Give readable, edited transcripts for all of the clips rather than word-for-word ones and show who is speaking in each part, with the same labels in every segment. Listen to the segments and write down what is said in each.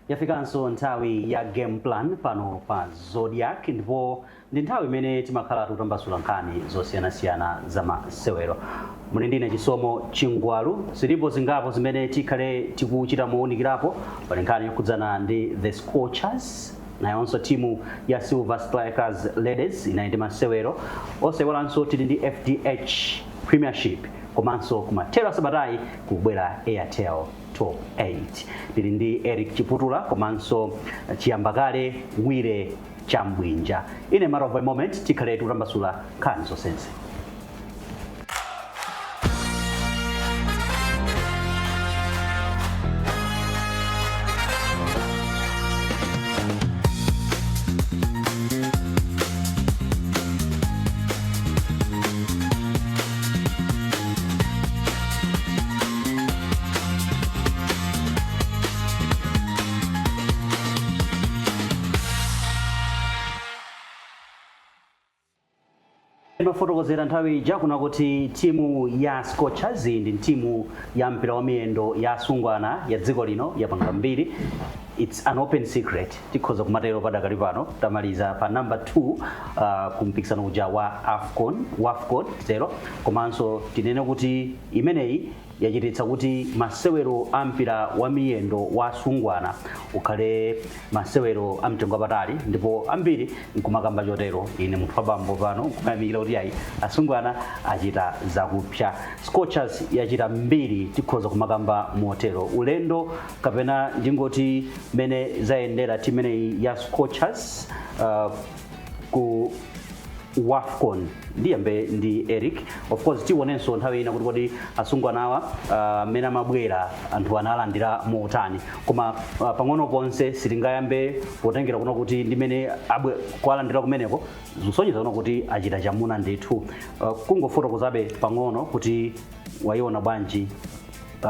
Speaker 1: yafikanso nthawi ya game plan pano pa Zodiak ndipo ndi nthawi imene timakhala tutambasula nkhani zosiyanasiyana za masewero. Muli ndine Chisomo Chingwalu, zilipo zingapo zimene tikhale tikuchita mowunikirapo pali nkhani yokudzana ndi the Scorchers nayonso timu ya Silver Strikers Ladies inaindi masewero oseweranso tili ndi FDH Premiership komanso kumathero asabatayi kubwera Airtel Top 8 tili ndi Eric Chiputula komanso chiyambakale Wire Chambwinja. In a matter of a moment tikhale tutambasula nkhani zonse. Mafotokozera nthawi jakuna kuti timu ya Scorchers ndi timu ya mpira wa miyendo ya asungwana ya dziko lino yapanga mbiri. It's an open secret tikhoza kumatero padakali pano tamaliza pa number 2 kumpikisano uja wa AFCON zero komanso tinene kuti imeneyi yachititsa kuti masewero a mpira wa miyendo wa asungwana ukhale masewero a mtengo wapatali ndipo ambiri nkumakamba chotero. Ine munthu wabambo pano nkumayamikira kuti ayi asungwana achita zakupsya. Scorchers yachita mbiri tikhoza kumakamba motero ulendo kapena ndingoti mene zayendera timeneyi ya Scorchers ku AFCON ndiyambe ndi Eric. Of course tionenso nthawi ina kuti kodi asungwanawa mena mabwera anthu analandira motani koma pang'ono ponse sitingayambe potengera kuno kuti ndimene kwalandira kumeneko zisonyeza kuno kuti achita chamuna ndithu. Kungofotokozabe pang'ono kuti wayiona bwanji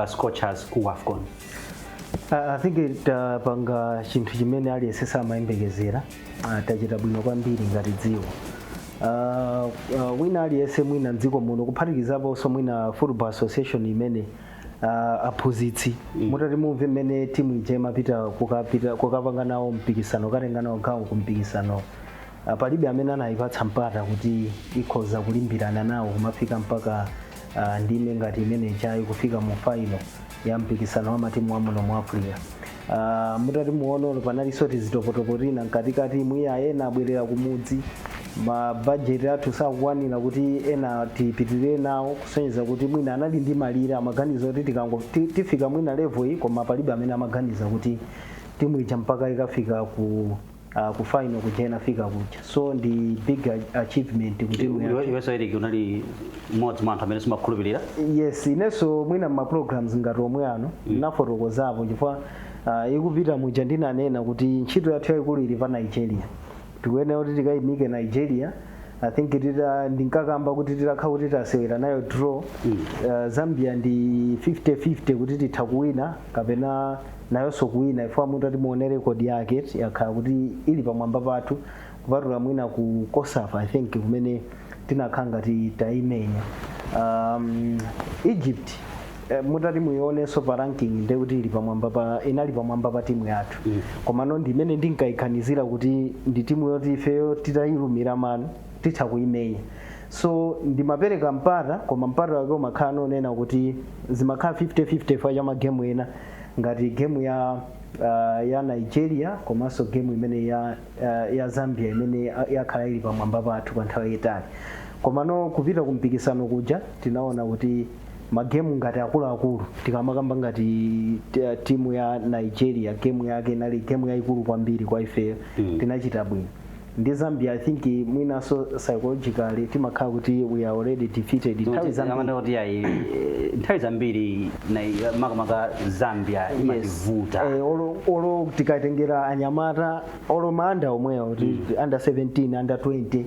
Speaker 1: Scorchers ku AFCON.
Speaker 2: I think panga chinthu chimene aliyesesa amayembekezera tachita bwino kwambiri ngati dziko. Wina aliyese mwina mdziko muno kuphatikizaponso mwina Football Association imene aphunzitsi mutati mumve mmene timu ije imapita kukapanga nawo mpikisano katenga nawo gawo kumpikisano palibe amene anayipatsa mpata kuti ikhoza kulimbirana nawo kumafika mpaka ndime ngati imene ichayi kufika mu final ya mpikisano wa matimu wa muno mu Africa. Mutati muono panalinso tizitopotopotina mkatikati mwiya ena abwerera kumudzi ma budget athu sakukwanira kuti ena tipitirire nawo kusonyeza kuti mwina anali ndi malire amaganiza kuti tifika mwina level iyi koma palibe amene amaganiza kuti timu ija mpaka ikafika ku final kujena fika kuja. So ndi big achievement kuti
Speaker 1: iweso Eric unali modzi mwa anthu amene simakhulupirira.
Speaker 2: Yes, ineso mwina ma programs ngati omwe ano nafotokozapo chifukwa ikupita muja ndinanena kuti ntchito yathu yayikulu ili pa Nigeria. Tikuyenera kuti tikayimike Nigeria. I think ndinkakamba kuti titakha kuti tasewera nayo draw. Zambia ndi 50-50 kuti titha kuwina kapena nayonso kuwina ifwa munthu atimuone record yake yakhala kuti ili pamwamba pathu kupatula mwina ku Kosafa I think kumene tinakhala ngati tayimenya. Egypt mutati muionenso pa ranking ndekuti ili pamwamba inali pamwamba pa timu yathu koma no ndimene ndinkayikhanizira kuti ndi timu yoti ifeyo titayilumira mano titha kuimenya. So ndimapereka mpata koma mpata wake umakhala nonena kuti zimakhala 50-50 fa chama game ena ngati game ya Nigeria komanso game imene ya Zambia imene yakhala ili pamwamba pathu kwa nthawi yayitali. Koma no kupita kumpikisano kuja tinaona kuti magemu ngati akuluakulu tikamakamba ngati timu ya Nigeria game yake inali game yayikulu kwambiri kwa ifeyo tinachita bwino. Ndi Zambia I think mwinaso psychologically timakhala kuti we are already defeated.
Speaker 1: Nthawi zambiri makamaka Zambia imativuta.
Speaker 2: Olo tikatengera anyamata olo maanda omwewa kuti under 17 under 20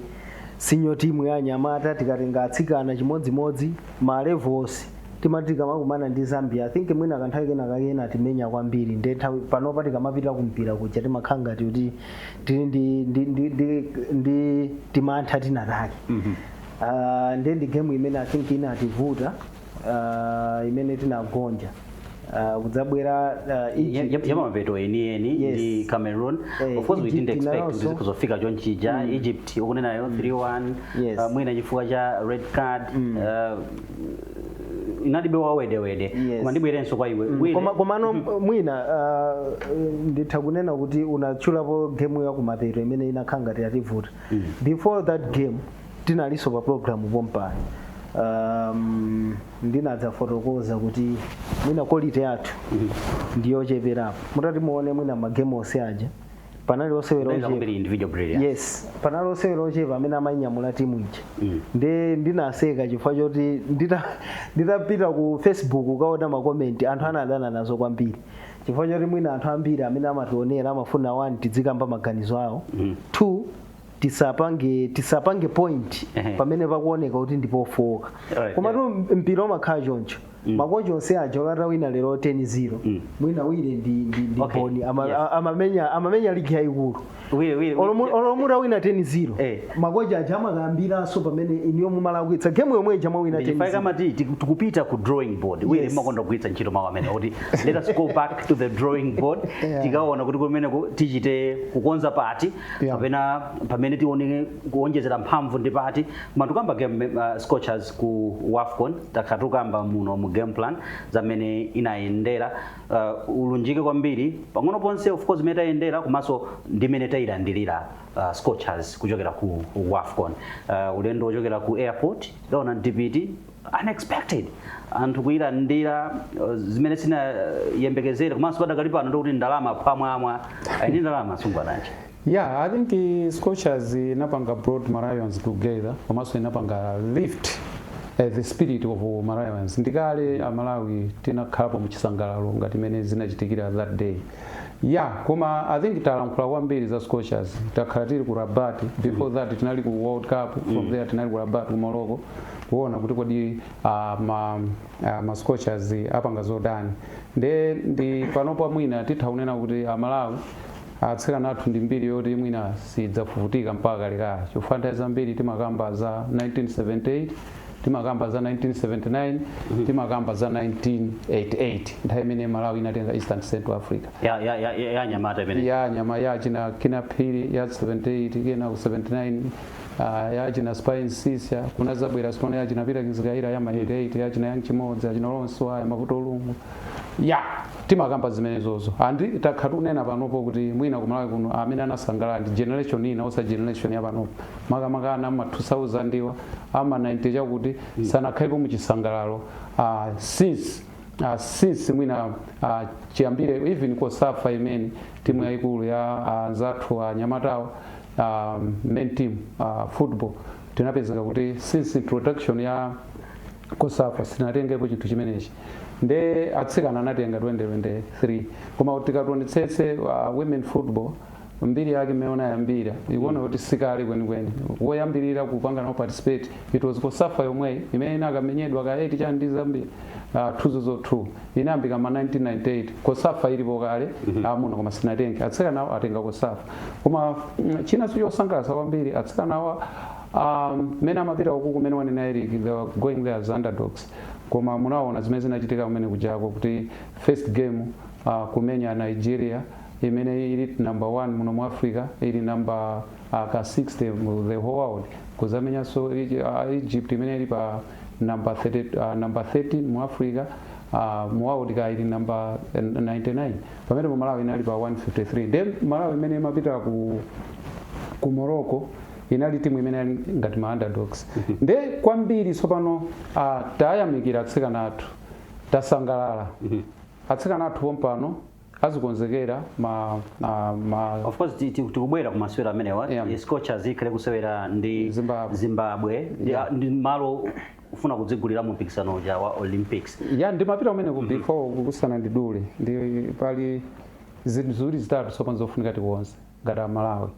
Speaker 2: senior team ya anyamata tikatenga atsikana chimodzimodzi ma levels timati kamakumana ndi Zambia I think mwina kanthawi kena kakena timenya kwambiri ndethawi panopa tikamapita kumpira kuja timakhala ngati kuti ndi timantha tinataki. Ndi game imene I think inativuta imene tinagonja kudzabwera
Speaker 1: yamaveto eni ndi Cameroon. Of course we didn't expect zikuzofika chonchija. Egypt ukunenayo 3-1 mwina chifukwa cha red card inalibe wawedewede koma ndibwerenso kwa iwe
Speaker 2: komano mwina nditha kunena kuti unatchulapo game ya kumapeto imene inakhala ngati yativuta. Before that game tinaliso pa program pompano ndinadza fotokoza kuti mwina quality yathu ndiyocheperapo mutati muone mwina magame onse aja panali osewera yes panali osewera ochepa amene amanyamula timu ija ndinaseka chifukwa choti nditapita ku Facebook ukaona makomenti anthu anadana nazo kwambiri chifukwa choti mwina anthu ambiri amene amationera amafuna 1 tidzikamba maganizo awo 2 tisapange point pamene pakuoneka kuti ndipofoka komatu mpira umakhala choncho makocha onse aja olata wina lero 10-0 mwina wire ndi boni amamenya ligi yaikulu olomuta wina 10-0 makocha aja amakambiranso pamene iniyo mumalakwitsa game yomwe jamwa wina 10-0
Speaker 1: kama tikupita ku drawing board wire makonda kugwitsa ntchito mawu amene kuti let us go back to the drawing board tikaona kuti kumene tichite kukonza pati kapena pamene tione kuonjezera mphamvu ndi pati koma tukamba game Scorchers ku WAFCON takhatukamba muno mu game plan zamene inayendera ulunjike kwambiri pang'ono ponse of course metayendera komanso ndimene tayilandilira Scorchers kuchokera ku WAFCON ulendo ochokera ku airport ndaona DPT unexpected anthu kuyilandira zimene sinayembekezere komanso padakali pano ndikuti ndalama pamwamwa ayini ndalama sungwananje.
Speaker 3: Yeah, I think Scorchers inapanga brought Malawians together komanso inapanga lift the spirit of Malawians. Ndikale Malawi tinakhalapo muchisangalalo ngati mene zinachitikira that day. Yeah, koma I think talankhula kwambiri za Scorchers takhala tili ku Rabat before that tinali ku World Cup from there tinali ku Rabat ku Morocco kuona kuti kodi ma Scorchers apanga zodani ndi panopo mwina tithaunena kuti Malawi atsikana athu ndi mbiri yoti mwina sidzafufutika mpaka lekale chifukwa zambiri timakamba za 1978 timakamba za 1979 timakamba za 1988 nthawi imene Malawi inatenga Eastern Central Africa
Speaker 1: ya nyamata imene
Speaker 3: ya nyama ya china Kinaphiri ya 78 kena ku 79 ya china Spine Sisia kuna zabwera sipona ya china Peter Kizikaira ya 88 ya china Yanchimodzi ya china Lonso ya mavuto olungu ya timakamba zimenezozo andi takhatunena panopo kuti mwina kumalawi kuno amene anasangalala ndi generation ina osa generation ya panopo makamakana ma 2000 ndiwa ama 90 chakuti sanakhalepo muchisangalalo since mwina chiyambire even ko safa imene timu yaikulu ya anzathu anyamatawa main team football tinapezeka kuti since introduction ya kosafa sinatengepo chinthu chimenechi nde atsikana anatenga 2023 koma tikatonetsetse women football mbiri yake meona yambira ikuona kuti sikali kwenikweni woyambirira kupanga na participate it was kosafa yomwe imene inakamenyedwa ka 8 cha ndi Zambia 2-2 inayambika ma 1998 kosafa ilipo kale amuna koma sinatenge atsikana atenga kosafa koma china chosangalatsa kwambiri atsikana mena amapita uku kumene wanena Eric they were going there as underdogs koma munaona zimene zinachitika kumene kujako kuti first game kumenya Nigeria imene ili number 1 muno mu Africa ili number ka 60 mu the whole world kuzamenya so Egypt imene ili pa number 13 mu Africa mu world ka ili number 99 pamene Malawi inali pa 153 then Malawi imene imapita ku Morocco inali timu imene ngati ma underdogs nde kwambiri sopano tayamikira atsikana athu tasangalala atsikana athu pompano azikonzekera
Speaker 1: of course tikubwera ku masewera amenewa Scorchers ikhale kusewera ndi Zimbabwe ndi malo ufuna kudzigulira mu mpikisano wa Olympics
Speaker 3: ndimapita kumene ku before kusana ndi dule ndi pali zinthu zitatu sopano zofunika tikonse ngati Malawi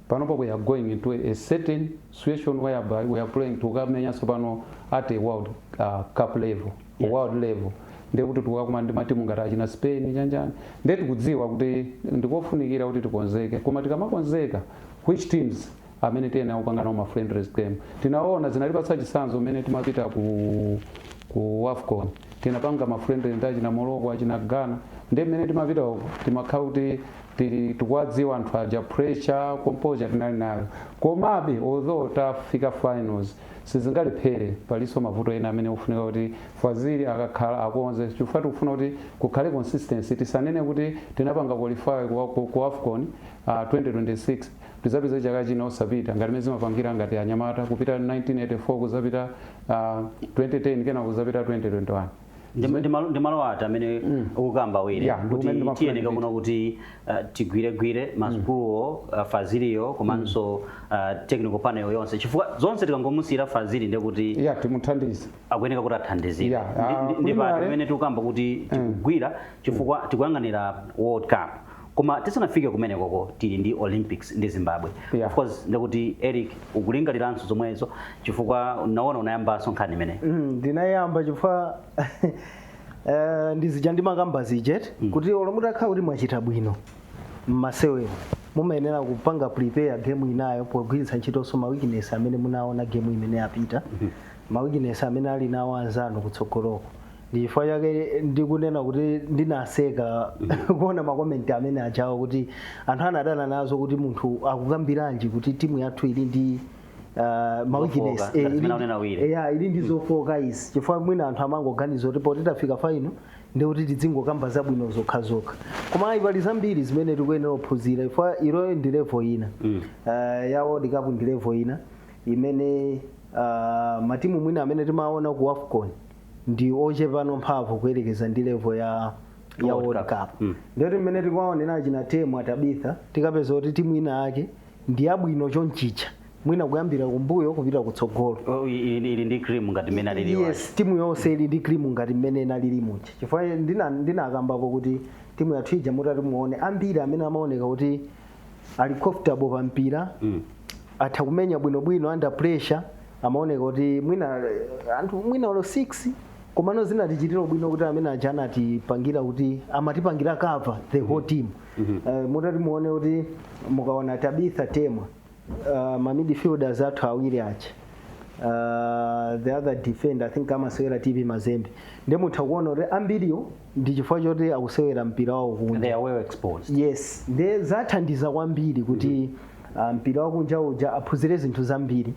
Speaker 3: panopo we are going into a certain situation whereby we are playing to kamenya sopano at a world cup level world level ndekuti tukakuma ndi matimu ngati achina Spain chanjani ndeti kudziwa kuti ndikofunikira kuti tikonzeke koma tikamakonzeka which teams amene tena upanga nawo ma friendly game tinaona zinalipatsa chisanzo amene timapita ku WAFCON tinapanga mafriendly ndi achina Morocco achina Ghana ndi mmene timapita uko timakhala kuti tikuwadziwa anthu aja pressure composure tinali nayo komabe although tafika finals sizingalephere palinso mavuto ena amene ufunika kuti Fazili akakhala akonze chifukwa tikufuna kuti kukhale consistency tisanene kuti tinapanga qualify ku AFCON 2026 tizapeza chaka china osapita ngati mezi mapangira ngati anyamata kupita 1984 kuzapita 2010 kena kuzapita 2021
Speaker 1: ndi malo ati amene ukukamba wire kuti tiyeneka kuno kuti tigwiregwire masukuluwo Faziliyo komanso technical panel yonse chifukwa zonse tikangomusira Fazili ndi kuti
Speaker 3: timuthandize
Speaker 1: akuyeneka kuti athandizire ndi pati pamene tikukamba kuti tikugwira chifukwa tikuyang'anira World Cup koma tisanafike kumene koko tili ndi Olympics ndi Zimbabwe of course ndikuti Eric ukulingaliranso zomwezo chifukwa naona unayambanso nkhani imene
Speaker 2: ndinayamba chifukwa ndizija ndimakamba zijet kuti olomutakhala kuti mwachita bwino Masewero mumayenera kupanga prepare game inayo pogwiritsa ntchitonso ma weakness amene munaona game imene yapita ma weakness amene ali nawo anzanu kutsogoloko ndifo yake ndikunena kuti ndinaseka kuona makomenti amene achawo kuti anthu anadana nazo kuti munthu akukambiranji kuti timu yathu ili ndi ma weakness ili ndi zofoka izi chifukwa mwina anthu amangoganiza kuti poti tafika final ndi kuti tidzingokamba zabwino zokha koma pali zambiri zimene tikuyenera kuphunzira chifukwa iloyo ndi level ina ya World Cup ndi level ina imene matimu mwina amene timaona ku AFCON ndi ochepano mphamvu kuyerekeza ndi level ya World Cup ndiyoti mmene tikuwaonera achina timu atabitha tikapeza kuti timu ina yake ndi yabwino chonchicha mwina kuyambira kumbuyo kupita kutsogolo
Speaker 1: ili ndi cream ngati mmene alili
Speaker 2: yes timu yonse ili ndi cream ngati mmene inalili mucha chifukwa ndinakambapo kuti timu yathu ija mutati muone ambiri amene amaoneka kuti ali comfortable pa mpira atha kumenya bwinobwino under pressure amaoneka kuti anthu mwina olo 6 komano zinatichitira bwino kuti amene aja anatipangira kuti amatipangira cover the whole team mutati muone kuti mukaona Tabitha Temwa ma midfielders athu awiri acha the other defender I think Masewero TV Mazembe ndemutha kuona kuti ambiriyo ndi chifukwa choti akusewera mpira wawo kunja
Speaker 1: they are well exposed
Speaker 2: yes zathandiza kwambiri kuti mpira wakunja uja aphunzire zinthu zambiri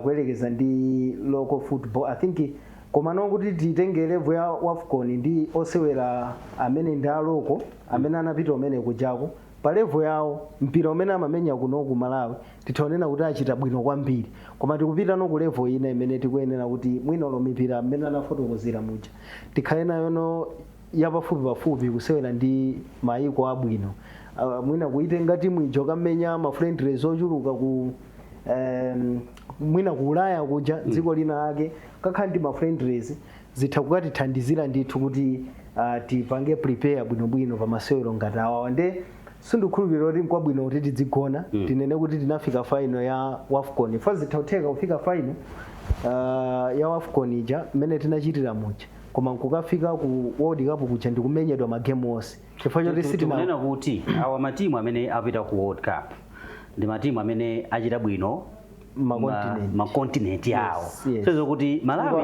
Speaker 2: kuyerekeza ndi local football I think komano kuti titenge level ya AFCON ndi osewera amene ndi aloko amene anapita umene kujako pa level yawo mpira umene amamenya kuno ku Malawi titaonena kuti achita bwino kwambiri koma tikupita no ku level ina imene tikuyenera kuti mwina lo mipira amene anafotokozera muja tikhale nayo no yapafupi kusewera ndi maiko abwino mwina kuitenga timu ijo kamenya ma friendlies ochuluka ku mwina ku Ulaya kuja dziko lina ake kakhala ndi ma friendlies zitha kukatithandizira ndithu kuti tipange prepare bwinobwino pa masewero ngati awa nde sindikhulupirira kuti nkwabwino kuti tidzigona tinene kuti tinafika final ya AFCON first zitautheka kufika final ya AFCON ija mmene tinachitira muja koma nkukafika ku World Cup kuja ndikumenyedwa magame onse chifukwa choti
Speaker 1: sitinanena kuti awa matimu amene apita ku World Cup ndi matimu amene achita bwino makontinenti yawo so kuti Malawi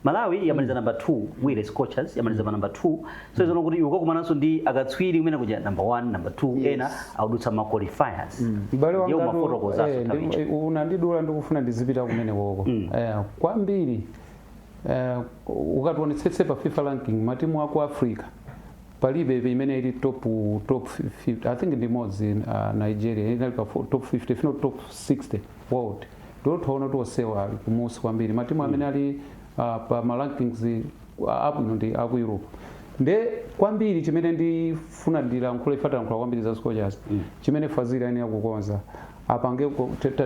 Speaker 1: Malawi yamaliza number 2 Wile Scorchers yamaliza pa number 2 so izo kuti uko kumananso ndi akatswiri umene kuja number 1 number 2 ena audutsa ma qualifiers
Speaker 3: ndiyo mafotokoza unandidula ndikufuna ndizipita kumene koko kwambiri ukatuonetsetse pa FIFA ranking matimu aku Africa palibe imene ili top 50 I think ndi modzi Nigeria inali pa top 50 fino top 60 world ndothoona tosewa ali kumusi kwambiri matimu amene ali pa ma rankings abwino ndi aku Europe nde kwambiri chimene ndifuna ndilankhule ifatankhula kwambiri za Scorchers chimene Fazili ani akukonza apange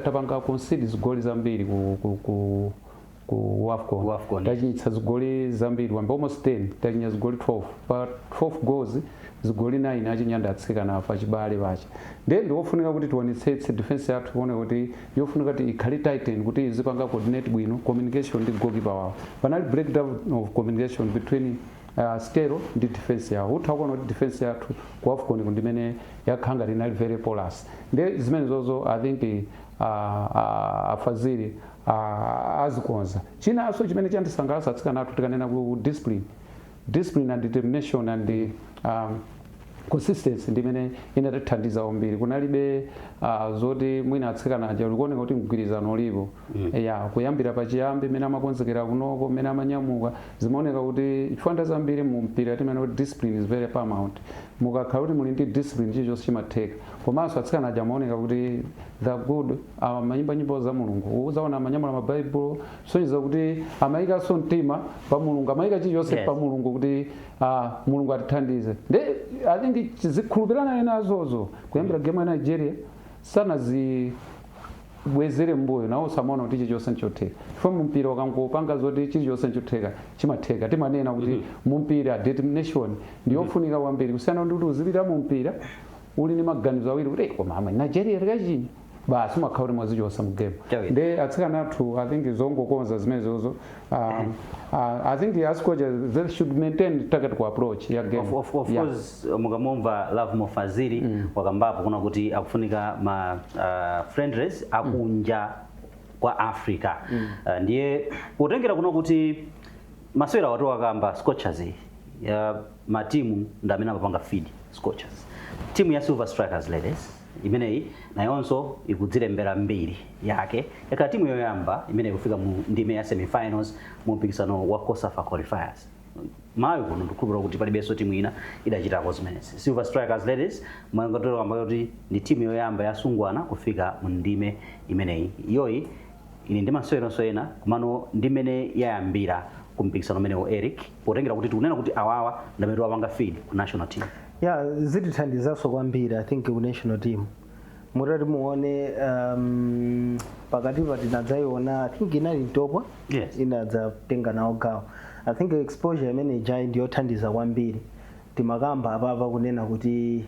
Speaker 3: tapanga concede zigoli zambiri ku AFCON tachinyitsa zigoli zambiri wamba almost 10 tachinya zigoli 12 pa 12 goals zigoli 9 achinyanda atsikana pa chibale pacha ndikofunika kuti tionetsetse defense yathu kuone kuti yofunika kuti ikhale tighten kuti izipanga coordinate bwino communication ndi goalkeeper wawo panali breakdown of communication between Skero ndi defense yawo uthakuona kuti defense yathu ku AFCON kundimene yakhanga linali very porous zimene zozo I think Fazili azikonza. Chinanso chimene chandisangalatsa atsikana athu tikanena ku discipline and determination and consistency ndimene inatithandiza kwambiri. Kunalibe zoti mwina atsikana aja ulikuoneka kuti mgwirizano ulipo ya kuyambira pachiyambi mmene amakonzekera kunoko mmene amanyamuka zimaoneka kuti chifukwa zambiri mu mpira timene kuti discipline is very paramount. Mukakhala kuti muli ndi discipline chilichonse chimatheka. Komanso atsikana aja amaoneka kuti the good amayimba nyimbo za Mulungu, uzaona amanyamula mabaibulo sonjeza kuti amayikanso mtima pa Mulungu, amayika chilichonse pa Mulungu kuti Mulungu atithandize. I think zikhulupirana nazozo kuyambira game ya Nigeria sana zibwezere mbuyo nawo samaona kuti chilichonse nchotheka. Chifukwa mumpira wakangopanga zoti chilichonse nchotheka chimatheka. Timanena kuti mumpira determination ndiyofunika kwambiri kusiyana ndi kuti uzipita mumpira uli ni maganizo awiri kuti koma ama Nigeria likachini basi umakhala kuti mwazichonsa mu game. Nde atsikana athu I think zongokonza zimenezozo. I think as coaches they should maintain target approach ya game.
Speaker 1: Of course mukamumva Love Mofaziri wakambapo kuna kuti akufunika ma friendlies akunja kwa Africa. Ndiye utengera kuno kuti Masewero watu wakamba Scorchers ya matimu ndamene amapanga feed Scorchers. Timu ya Silver Strikers ladies imeneyi nayonso ikudzilembera mbiri yake yaka timu yoyamba imene kufika mu ndime ya semifinals mu mpikisano wa COSAFA qualifiers. Malawi kuno ndikukhulupirira kuti palibenso timu ina idachitako zimenezi. Silver Strikers ladies mwangatero kamba kuti ndi timu yoyamba yasungwana kufika mu ndime imeneyi. Iyoyi ili ndi masewero ena kumano ndimene yayambira ku mpikisano umenewo Eric potengera kuti tikunena kuti awawa ndamene wapanga feed ku national team.
Speaker 2: Yeah, zitithandizaso kwambiri I think ku national team. Mutati muone pakati tinadzaiona I think inali mtopwa inadzatenga nawo gawo. I think exposure imene ijai ndiyothandiza kwambiri. Timakamba apapa kunena kuti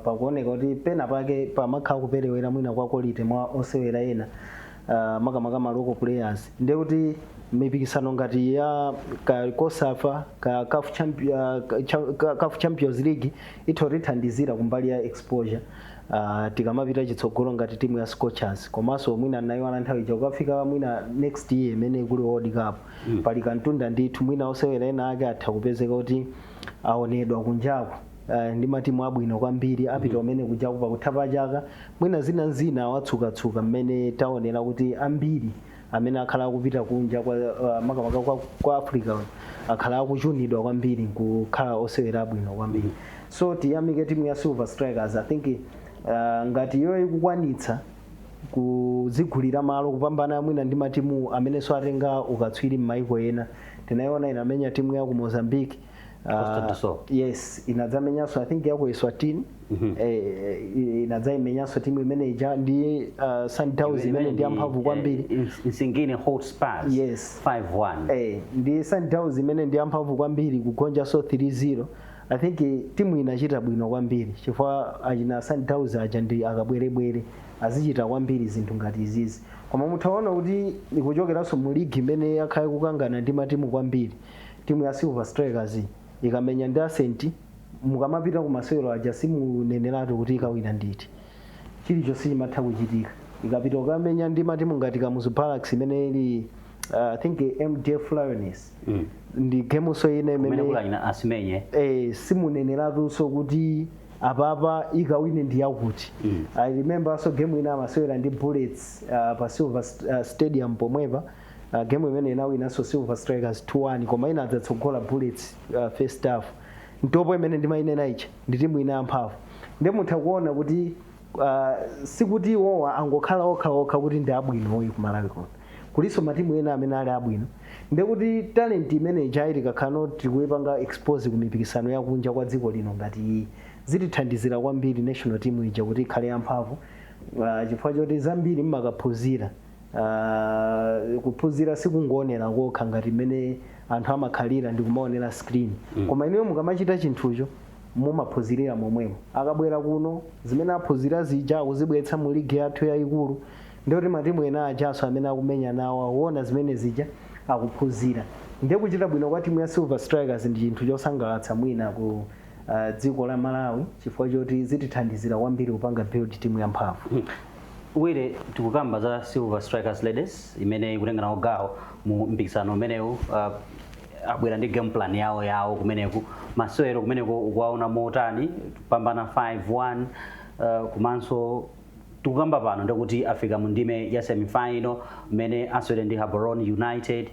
Speaker 2: pakuoneka kuti pena pake pamakhala kuperewera mwina kwa quality mwa osewera ena makamaka local players. Ndiye kuti mipikisano ngati ya COSAFA CAF Champions League itothandizira kumbali ya exposure. Tikamapita chitsogolo ngati timu ya Scorchers komanso mwina nayiwana nthawi chakufika mwina next year imene kuli World Cup pali kantunda ndithu mwina osewera ena ake atha kupezeka kuti aonedwa kunjako ndi matimu abwino kwambiri apita umene kujaku pakutha chaka mwina zina watsukatsuka mmene taonera kuti ambiri amene akhala kupita kunja kwa makamaka kwa Africa akhala akuchunidwa kwambiri kukhala osewera abwino kwambiri. So tiyamike timu ya Silver Strikers I think ngati iyoyi kukwanitsa kuzigulira malo kupambana mwina ndi matimu amene so atenga ukatswiri m'mayiko ena. Tinayiona inamenya timu ya ku Mozambique. Yes, inadzamenyanso I think yako Eswatini. Inadzaimenyanso timu imene ija ndi Sundowns imene ndi amphamvu kwambiri.
Speaker 1: Nsingine Hotspurs.
Speaker 2: Yes.
Speaker 1: 5-1.
Speaker 2: Ndi Sundowns imene ndi amphamvu kwambiri kugonja so 3-0. I think timu inachita bwino kwambiri chifukwa achina Sundowns aja ndi akabwerebwere azichita kwambiri zinthu ngati izizi. Koma mutaona kuti ikuchokeranso mu league imene yakhala kukangana ndi matimu kwambiri. Timu ya Silver Strikers ikamenya ndi Ascent mukamapita ku masewero aja simuneneratu kuti ikawina nditi. Chilichonse chimatha kuchitika. Ikapita kukamenya ndi matimu ngati Kamuzu Barracks imene ili I think MDF Lioness. Ndi game so ine imene
Speaker 1: ina asimenye.
Speaker 2: Simuneneratu so kuti apapa ikawine ndi yakuti. I remember so game ina masewera ndi Bullets pa Silver Stadium pomwepa. Game imene inawina so Silver Strikers 2-1 koma inadzatsogola Bullets first half. Ntopo imene ndimayinena ichi ndi timu ina amphamvu. Ndiye mutha kuona kuti sikuti iwowa angokhala okha kuti ndi abwino oyi ku Malawi kuno. Kuliso matimu ena amene ali abwino. Ndiye kuti talent imene ijai tikakhala tikuyipanga expose ku mipikisano yakunja kwa dziko lino ngati zitithandizira kwambiri national team ija kuti ikhale amphamvu. Chifukwa choti zambiri mmakaphunzira. Kuphunzira sikungoonera kokha ngati imene anthu amakhalira ndi kumaonera screen. Koma ineyo mukamachita chinthucho mumaphunzirira momwemo. Akabwera kuno zimene aphunzira zija kuzibweretsa mu league yathu yayikulu. Ndiye kuti matimu ena ajaso amene akumenya nawo aona zimene zija akuphunzira. Ndiye kuchita bwino kwa timu ya Silver Strikers ndi chinthu chosangalatsa mwina ku dziko la Malawi chifukwa choti zitithandizira kwambiri kupanga build timu yamphamvu.
Speaker 1: wire tikukamba za Silver Strikers Ladies imene ikutenga nawo gawo mu mpikisano umenewu abwera ndi game plan yawo kumeneku Masewero kumeneku ukuwaona motani kupambana 5-1 komanso tikukamba pano ndikuti afika mu ndime ya semifinal mmene aswere ndi Gaborone United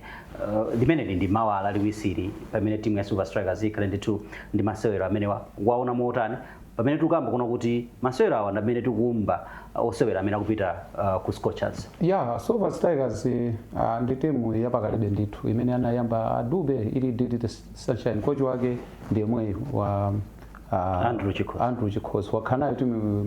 Speaker 1: limene ndi mawala liwisiri pamene timu ya Silver Strikers ikhale ndithu ndi Masewero amene waona motani pamene tikukamba kuno kuti Masewero awa ndamene tikumba osewera amene akupita ku Scorchers.
Speaker 3: Silver Strikers ndi timu yapakalibe ndithu imene anayamba adube ili did sunshine coach wake ndiye mweyo wa Andrew Chikhozi wakhanayo timu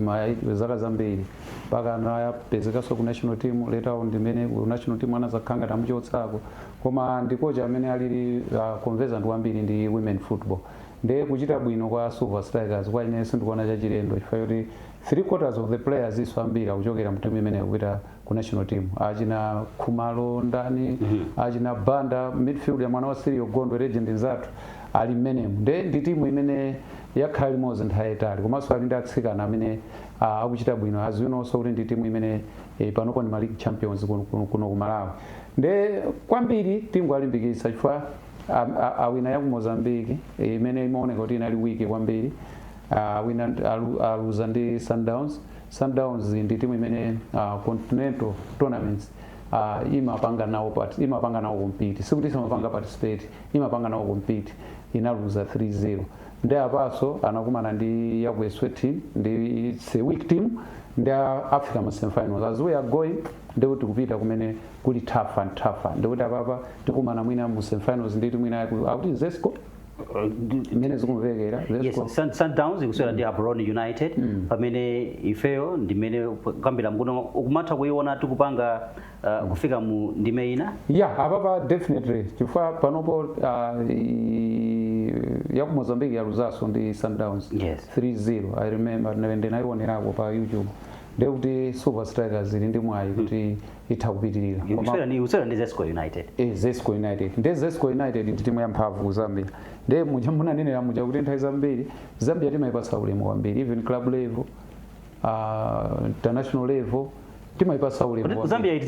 Speaker 3: zaka zambiri mpaka anapezekaso ku national team later on ndimene ku national team anazakhanga tamuchotsako koma ndi coach amene alili conversant wambiri ndi women football ndiye kuchita bwino kwa Silver Strikers kwa ine sindikuona chachilendo chifukwa kuti 3/4 of the players iso ambiri akuchokera mu timu imene kupita ku national team achina Khumalo ndani achina Banda midfield ya mwana wa Sirio Gondo legend nzathu ali mmenemu ndi timu imene yakhala limodzi nthawi yayitali komanso ali ndi atsikana amene akuchita bwino aziwinonso kuti ndi timu imene panopo ndi League Champions kuno ku Malawi ndi kwambiri timu alimbikitsa chifukwa awina ya ku Mozambique imene imaoneka kuti inali wiki kwambiri awina aluza ndi Sundowns ndi timu imene continental tournaments imapanga nawo compete sikuti imapanga participate imapanga nawo compete inaluza 3-0 ndi apaso anakumana ndi yaku Eswatini ndi it's a weak team ndi Africa mu semifinals as we are going ndi kuti kupita kumene kuli tougher ndi kuti apapa tikumana mwina mu semifinals ndi mwina akuti Zesco imene zikumvekera
Speaker 1: Sundowns ikuswera ndi Gaborone United pamene ifeyo ndimene kambira mkuno ukumatha kuiona tikupanga kufika mu ndime ina
Speaker 3: apapa definitely chifukwa panopo ya ku Mozambique yaluzaso ndi Sundowns 3-0 I remember ndinayionerako pa YouTube ndi kuti Silver Strikers ili ndi mwayi kuti itha kupitirira
Speaker 1: usera ndi Zesco United
Speaker 3: Zesco United ndi Zesco United ndi timu yamphamvu ku Zambia ndi munanenera muja kuti nthawi zambiri Zambia timayipatsa ulemu kwambiri even club level international level timayipatsa ulemu
Speaker 1: Zambia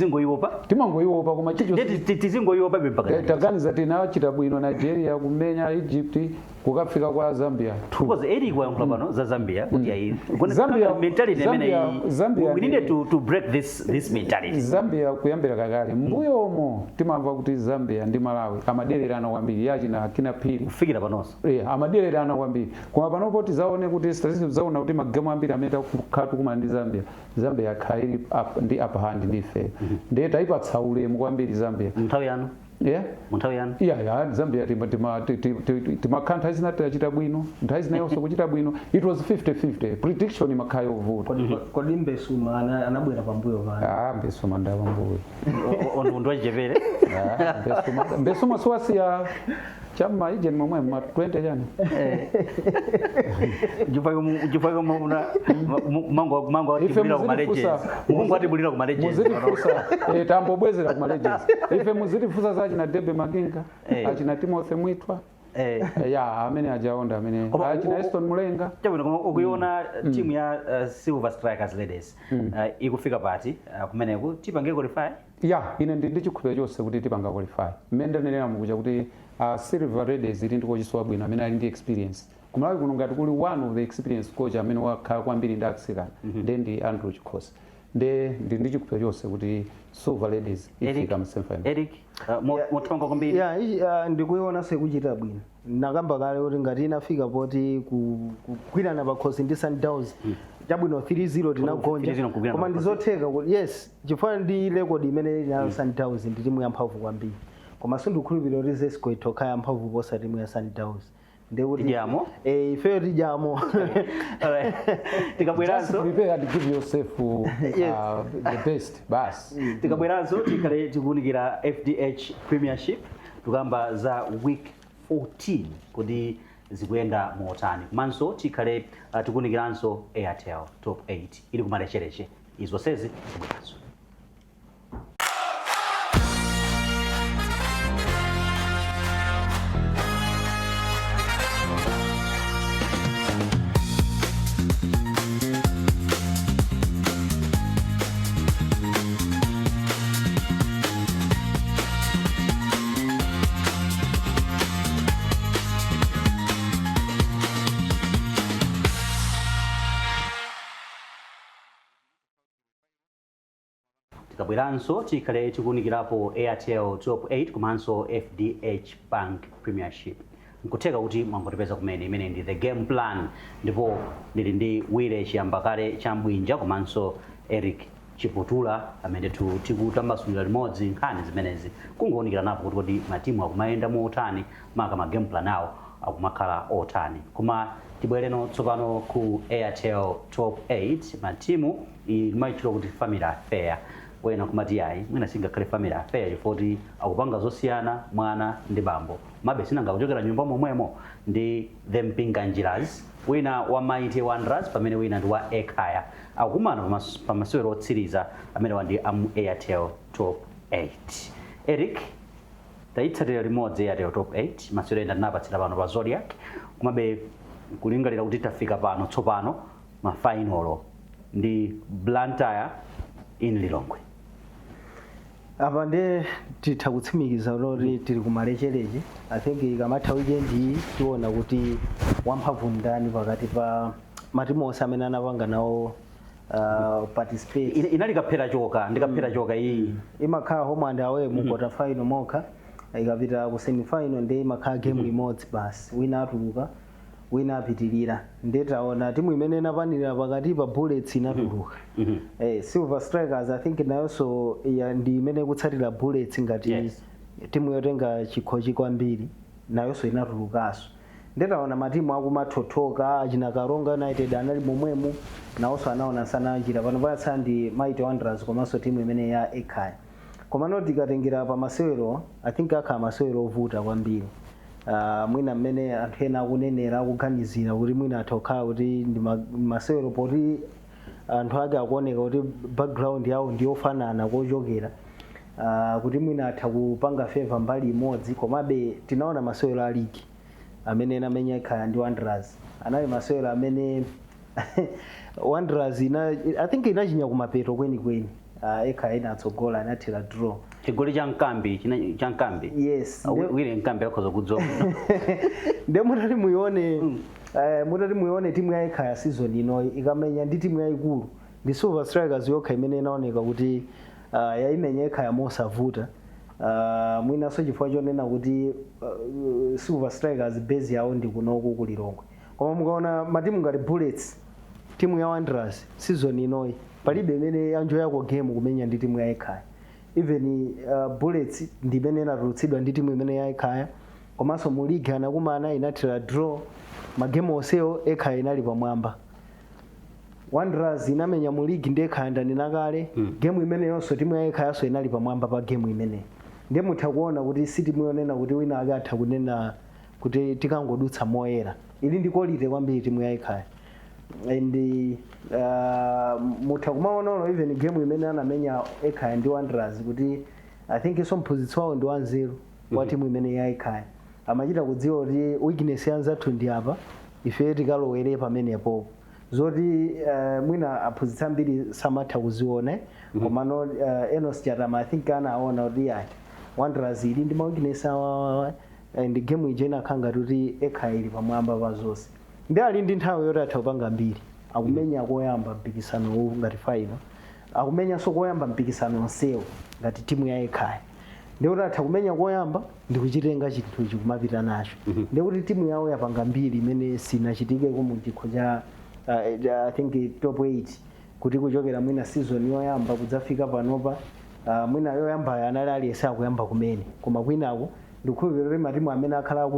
Speaker 3: timangoiwopa koma
Speaker 1: tizingoiwopa mpaka
Speaker 3: taganiza tinachita bwino Nigeria kumenya Egypt kukafika kwa Zambia
Speaker 1: because eri kwa mklapano za Zambia kuti Zambia mentality Zambia we needed to break this mentality
Speaker 3: Zambia kuyambira kakale mbuyomo timamva kuti Zambia ndi Malawi amadererana kwambiri yachina akina phiri
Speaker 1: kufikira panonso
Speaker 3: amadererana kwambiri koma panopo tizaone kuti statistics zaona kuti magemu ambiri ameta kukhatu kuma ndi Zambia khairi ndi upper hand ndi fair ndi taipatsa ulemu kwambiri Zambia
Speaker 1: nthawi yanu munthawi yanu
Speaker 3: Zambia timakhantha izinati achita bwino nthawi zinayonso kuchita bwino it was 50-50 prediction makhayo ovuta
Speaker 2: kodi Mbesuma anabwera pambuyo
Speaker 3: pana Mbesuma nda pambuyo
Speaker 1: ndo achepere
Speaker 3: Mbesuma siwasiya chama ije ni momwe ma 20 jana
Speaker 1: jupayo mango atibulira ku Legends mungu atibulira ku Legends
Speaker 3: tambo bwezera ku Legends ife muziti fusa za china Debe Maginga achina Timothy Mwitwa amene ajaonda amene achina Eston Mulenga
Speaker 1: chabwino ukuiona timu ya Silver Strikers Ladies ikufika pati kumeneku tipange qualify
Speaker 3: ine ndi chikhulupiriro chose kuti tipanga qualify mmene ndinena mukuja kuti Silver Ladies ili ndiko chiswa bwino amene ali ndi experience kumalawi kuno ngati kuli one of the experience coach amene wakhala kwambiri ndi atsikana ndi Andrew Chikhozi ndi chikhulupiriro chose kuti Silver Ladies ifika mu semifinal
Speaker 1: Eric motonga kwambiri
Speaker 2: ndikuiona sekuchita bwino nakamba kale kuti ngati inafika poti kukwirana pakhosi ndi Sundowns chabwino 3-0 tinagonja koma ndizotheka kuti yes chifukwa ndi record imene ina Sundowns ndi timu yamphamvu kwambiri koma sindikhulupirira kuti Zesco itokha yamphamvu posa timu ya Sundowns
Speaker 1: ndekuti
Speaker 2: tijamo ife tijamo
Speaker 1: tikabweranso
Speaker 3: prepare to give yourself the best bas
Speaker 1: tikabweranso tikale tikunikira FDH Premiership tukamba za week 14 kuti zikuyenda motani komanso tikale tikunikiranso Airtel top 8 ili kumalechereche izo sezi tikabweranso tikabweranso tikhale tikunikirapo Airtel top 8 komanso FDH Bank Premiership. Nkutheka kuti mwangotipeza kumene imene ndi the game plan, ndipo ndili ndi Wile Chiyambakale Chambwinja komanso Eric Chiputula amene tikutambasulira limodzi nkhani zimenezi, kungoonekera napo kuti kodi matimu akumayenda mu otani, maka ma game plan awo akumakhala otani. Koma tibwereno tsopano ku Airtel top 8 matimu imayitchula kuti family affair. Wena kumati yayi mwina singakhale family affair chifoti akupanga zosiyana mwana ndi bambo, mabe sinanga kuchokera nyumba momwemo ndi the Mpinganjiras, wina wa Mighty Wanderers pamene wina ndi wa Ekhaya, akumana pa masewero otsiriza amene wandi amu Airtel top 8. Eric, tayitsatira limodzi Airtel top 8 masewero enda tinapatsira pano pa Zodiak, kumabe kulingalira kuti tafika pano tsopano ma final ndi Blantyre in Lilongwe.
Speaker 2: Apa ndi titha kutsimikiza kuti tili kumalechereche. I think ikamatha weekend iyi tiona kuti wamphamvu ndani pakati pa matimu onse amene anapanga nawo participate.
Speaker 1: Inali kaphera choka ndikaphera choka iyi
Speaker 2: imakhala home and away mu quarter final mokha, ikapita ku semi final ndi imakhala game imodzi basi, wina atuluka wina apitirira. Ndetaona timu imene inapanira pakati pa Bullets inatuluka. Silver Strikers I think nayonso ndi imene kutsatira Bullets ngati timu yotenga chikhochi kwambiri, nayonso inatulukaso. Ndetaona matimu akumathothoka, achina Karonga United anali momwemo nawonso anaona sana njira pano payatsa ndi Mighty Wanderers komanso timu imene ya Ekhaya. Koma noti tikatengera pa masewero I think akhala masewero ovuta kwambiri. Mwina mmene anthu ena akunenera akuganizira kuti mwina athokhala kuti ndi masewero poti anthu ake akuoneka kuti background yawo ndiyofanana kochokera, kuti mwina atha kupanga favor mbali imodzi. Komabe tinaona masewero a league amene anamenya Ekhaya ndi Wanderers, anali masewero amene Wanderers I think inachinya kumapeto kwenikweni. Ekhaya inatsogola inathira draw.
Speaker 1: chigoli cha Nkambi
Speaker 2: Yes.
Speaker 1: Wile Nkambi akhoza kudzoka.
Speaker 2: Nde mutati muione timu ya Ekhaya season ino ikamenya ndi timu yayikulu ndi Silver Strikers yokha imene inaoneka kuti yaimenya Ekhaya mosavuta. Mwinanso chifukwa chonena kuti Silver Strikers base yawo ndi kunoku ku Lilongwe. Koma mukaona matimu ngati Bullets, timu ya Wanderers season inoyi palibe imene anjoya kwa game kumenya ndi timu ya Ekhaya. Even Bullets ndi imene inatulutsidwa ndi timu imene ya Ekhaya, komanso mu league anakumana inathira draw, magame onsewo Ekhaya inali pamwamba. Wanderers inamenya mu league ndi Ekhaya ndani nakale, game imene yonso timu ya Ekhaya so inali pamwamba pa game imene. Ndiye mutha kuona kuti si timu yonena kuti wina akatha kunena kuti tikangodutsa moyera. Ili ndi quality kwambiri timu ya Ekhaya. And mutha kumaona even game imene anamenya Ekhaya ndi Wanderers kuti I think iso mphunzitsi wawo ndi wanzeru wa timu imene ya Ekhaya. Amachita kudziwa kuti weakness yanzathu ndi apa, ife tikalowere pamenepo. Zoti mwina aphunzitsi ambiri samatha kuziona, komano Enos Chatama I think anaona kuti Wanderers ili ndi weakness awa, and game ije inakhanga kuti Ekhaya ili pamwamba pa zonse. Ndi ali ndi nthawi yoti atha kupanga mbiri, akumenya koyamba mpikisano huu ngati final, akumenya so koyamba mpikisano onsewo ngati timu ya Ekhaya. Ndi kuti atha kumenya koyamba ndi kuchitenga chinthu kumapita nacho. Ndi kuti timu yawo yapanga mbiri imene sinachitike mu chikho cha I think top 8 kuti kuchokera mwina season yoyamba kudzafika panopa, mwina yoyamba anali aliyesa kuyamba kumene, koma kwinako ndikukhulupirira kuti matimu amene akhala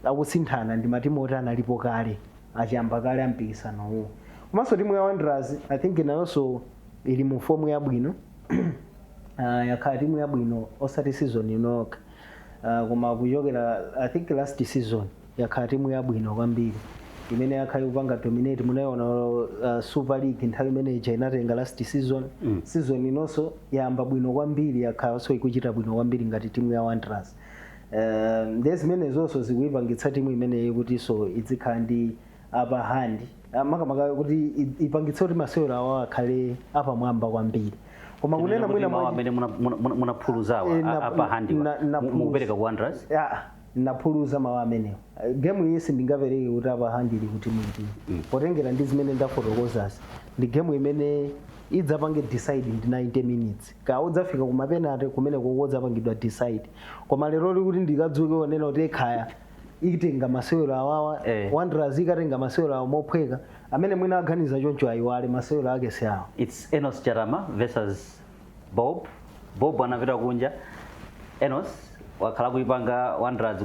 Speaker 2: akusinthana ndi matimu oti analipo kale achiyamba kale ampikisano uwu. Komanso timu ya Wanderers I think nayonso ili mu form yabwino. Yakhala timu yabwino osati season inoka, koma kuchokera I think last season yakhala timu yabwino kwambiri imene yakhala kupanga dominate. Munaona Super League nthawi imene ija inatenga last season. Season inonso yamba bwino kwambiri, yakhala so ikuchita bwino kwambiri ngati timu ya Wanderers. Zimene zonso zikuyipangitsa timu imene kuti so izikhala ndi upper hand, makamaka kuti ipangitse kuti masewero awo akhale apamwamba kwambiri. Koma kunena mwina
Speaker 1: amene munaphuluzawa upper hand mukupereka ku Wanderers.
Speaker 2: naphuluza mawu amenewo. Game iyi sindingapereke kuti apahandire kuti muti potengera ndi zimene ndafotokozazi ndi game imene idzapange decide ndi 90 minutes ka udzafika kuma penalty kumene kodzapangidwa decide koma lero kuti ndikadzuke onena kuti Ekhaya itenga masewero awawa Wanderers ikatenga masewero awo mophweka amene mwina aganiza choncho ayiwale masewero ake si awo.
Speaker 1: It's Enos Charama versus Bob. Bob anapita kunja. Enos wakhala kuipanga Wanderers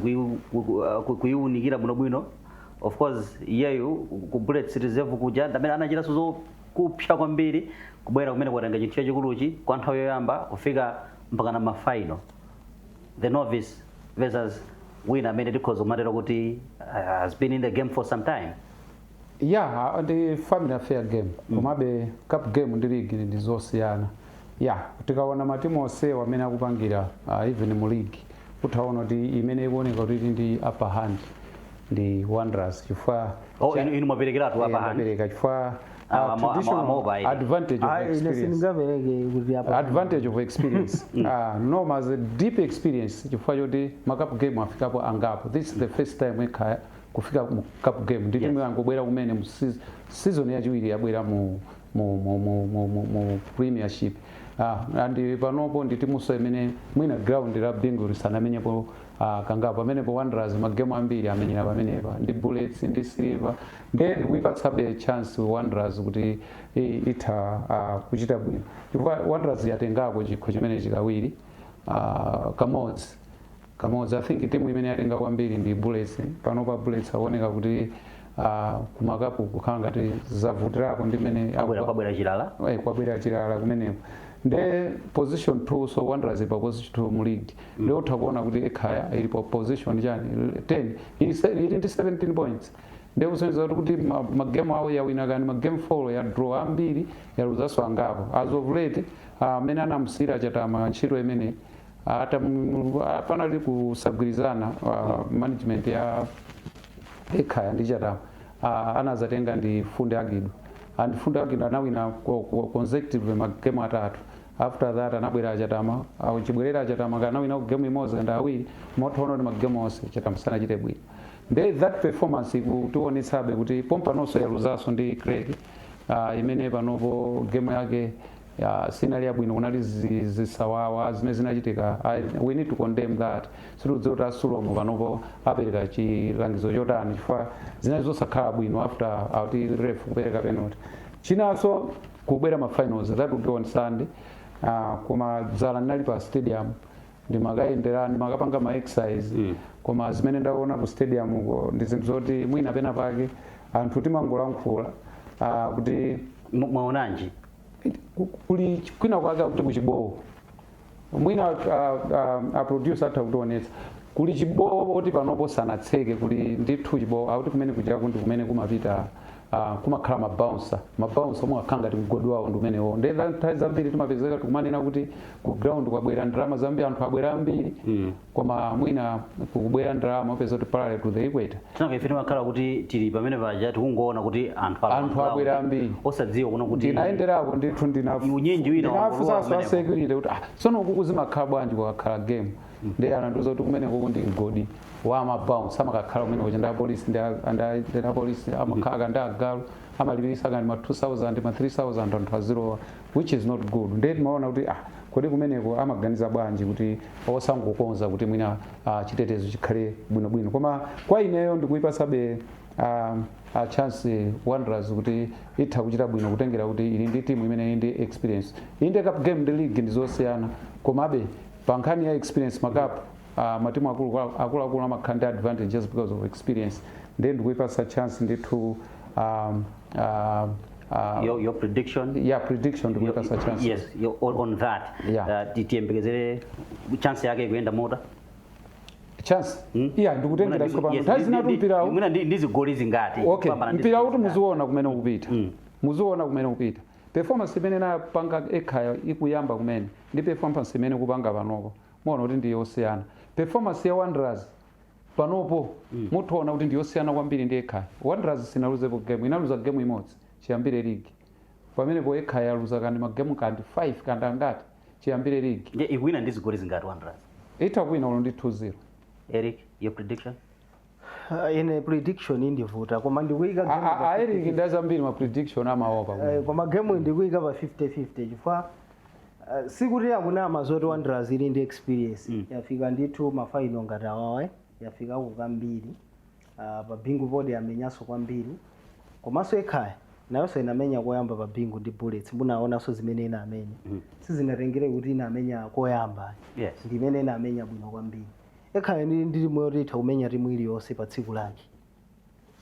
Speaker 1: kuiunikira bwinobwino. Of course iyeyo ku Bullets reserve kuja amene anachita suzo kupsha kwambiri kubwera kumene kwatenga chinthu chachikuluchi kwa nthawi yoyamba kufika mpaka na mafaino. The novice versus winner amene tikhoza kumatera kuti has been in the game for some time.
Speaker 3: Yeah, the family affair game. Komabe cup game ndi league ndi zosiyana. Yeah, tikaona matimu onse amene akupangira even mu league utaona kuti imene ikuoneka kuti ndi upper hand ndi Wanderers chifukwa
Speaker 1: inu mwaperekeratu upper hand.
Speaker 3: Chifukwa advantage of experience. Advantage of experience. No, as a deep experience chifukwa choti cup game afikapo angapo. This is the first time Ekhaya kufika mu cup game. Ndi timu yangobwera kumene mu season yachiwiri yabwera mu premiership. And panopo ndi timuso imene mwina ground la bingu lisanamenyepo kangapo pamenepo Wanderers magemu ambiri amenyera pamenepa ndi Bullets ndi Silver then we got a chance to Wanderers kuti ita kuchita bwino chifukwa Wanderers yatengako chikho chimene chikawiri kamodzi I think timu imene yatenga kwambiri ndi Bullets panopa Bullets aoneka kuti kumakapu kukhala ngati zavutirako ndi imene kwabwera chilala kumenepo. The position 2 so Wanderers pa position 2 mu league leo utakuona kuti Ekhaya ilipo position jani 10 ili 17 points ndio kusenzera kuti magame awo ya wina gani magame 4 ya draw ambiri ya luzaso angapo as of late mena anamsira chatama ntchito imene ata panali kusagwirizana management ya Ekhaya ndi chatama anazatenga ndi Funde Agidu and Funde Agidu anawina consecutive magame atatu. After that anabwera chatama au chibwerera chatama kana wina game imodzi ndi awiri motono ndi magame onse chatama sana chite bwino. That performance kutionetsabe kuti pompa nonso yaluzaso ndi Craig imene panopo game yake sinali yabwino kunali zisawawa zimene zinachitika. We need to condemn that. Sirudzoti asulomo panopo apereka chilangizo chotani chifukwa zinali zosakhala bwino after auti ref kupereka penalty. Chinanso kubwera ma finals that would be on Sunday. Koma dzala nali pa stadium ndimakayendera ndimakapanga ma exercise koma zimene ndaona ku stadium uko ndi zinthu zoti mwina pena pake anthu timangolankhula kuti
Speaker 1: mwaonanji
Speaker 3: kuli kwina kwake kuti kuchibowo mwina a producer atakutionetsa kuli chibowo oti panopo sanatseke kuli ndithu chibowo akuti kumene kuchako ndi kumene kumapita kumakhala mabouncer omwe akhala ngati mgodi wawo ndi umenewo ndenda nthawi zambiri timapezeka tikumanena kuti ku ground kwabwera ndalama zambiri anthu abwera ambiri koma mwina kubwera ndalama upeza kuti parallel to the equator
Speaker 1: tinamve timakhala kuti tili pamene paja tikungoona kuti anthu
Speaker 3: abwera ambiri
Speaker 1: osadziwa kuno kuti
Speaker 3: ndinayenderako ndithu
Speaker 1: unyinji wina
Speaker 3: ndinafusa security kuti tsono kuku zimakhala bwanji kwakhala game ndi anandiuza kuti kumene kuku ndi mgodi wa mabounce amakakhala umene kuja nda police nda police amakhala nda agalu amalipirisa kandi ma 2000 ma 3000 anthu azilowa which is not good. Ndi timaona kuti kodi kumeneko amaganiza bwanji kuti osangokonza kuti mwina chitetezo chikhale bwinobwino koma kwa ineyo ndikuipasabe a chance Wanderers kuti itha kuchita bwino kutengera kuti ili ndi timu imene ndi experience inde cup game ndi league ndi zosiyana komabe pankhani ya experience makapu matimu akulu amakhala advantage just because of experience. Then ndikuipasa chance ndithu
Speaker 1: your prediction?
Speaker 3: Yeah, prediction ndikuipasa chance.
Speaker 1: Yes, on that.
Speaker 3: Yeah.
Speaker 1: Tiyembekezere chance yake kuenda mota.
Speaker 3: Chance? Yeah, ndikutengera sikopano. Tazinatu mpira
Speaker 1: u. Mwina ndizi goli zingati.
Speaker 3: Okay, mpira uti muziona kumene ukupita. Muziona kumene ukupita. Performance imene na panga Ekhaya ikuyamba kumene. Ndi performance imene kupanga panopo. Muona kuti ndi yosiyana. Performance ya Wanderers panopo mutaona kuti ndi yosiyana kwambiri ndi Ekhaya. Wanderers sinaluzepo game, inaluza game imodzi chiyambire league. Pamene po Ekhaya yaluza kandi magame kandi 5 kandi angati chiyambire league.
Speaker 1: Ndiye iwina ndizi goli zingati Wanderers?
Speaker 3: Itakwina ulo ndi 2-0.
Speaker 1: Eric Your prediction?
Speaker 2: Ine prediction indivuta koma ndikuika
Speaker 3: Eric ndazambiri ma prediction amaopa.
Speaker 2: Koma game ndikuika pa 50-50 chifukwa sikuti akuna mazoti Wanderers ili ndi experience. Yafika ndithu mafaino ngati awawa, yafika kukambiri. Pa bingu body amenyaso kwambiri. Komanso Ekhaya nayonso inamenya koyamba pa bingu ndi Bullets. Munaonanso zimene ina amenya. Sizinatengere kuti ina amenya koyamba.
Speaker 1: Yes.
Speaker 2: Ndimene ina amenya bwino kwambiri. Ekhaya ndi mwe itha kumenya timu iliyonse pa tsiku lake.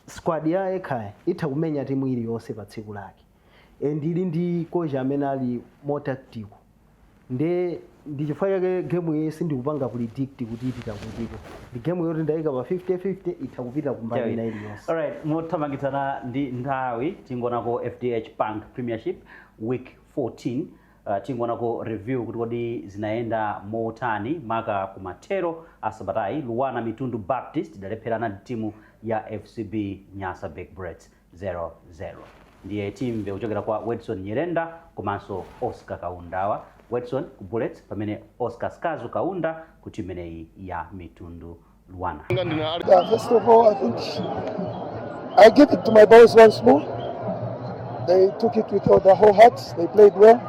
Speaker 2: Squad ya Ekhaya itha kumenya timu iliyonse pa tsiku lake. Ndili ndi coach amene ali more tactical. Ndichifukwa chake game iyi sindikupanga predict kuti ipita kutiko. Ndi game yoti ndayika pa 50-50 itha kupita kumbali ina iliyonse.
Speaker 1: Alright, mothamangitsana ndi nthawi tingonako FDH Bank Premiership week 14. Tingonako review kuti kodi zinaenda motani maka kumatero asabatayi Luwana Mitundu Baptist idalepherana ndi timu ya FCB Nyasa Big Brets 0-0. Ndiye timve kuchokera kwa Wedson Nyirenda komanso Oscar Kaundawa. Wedson ku Bullets pamene Oscar Skazu Kaunda ku timu imeneyi ya Mitundu Luwana.
Speaker 4: First of all, I think I give it to my boys once more. They took it with the whole heart. They played well.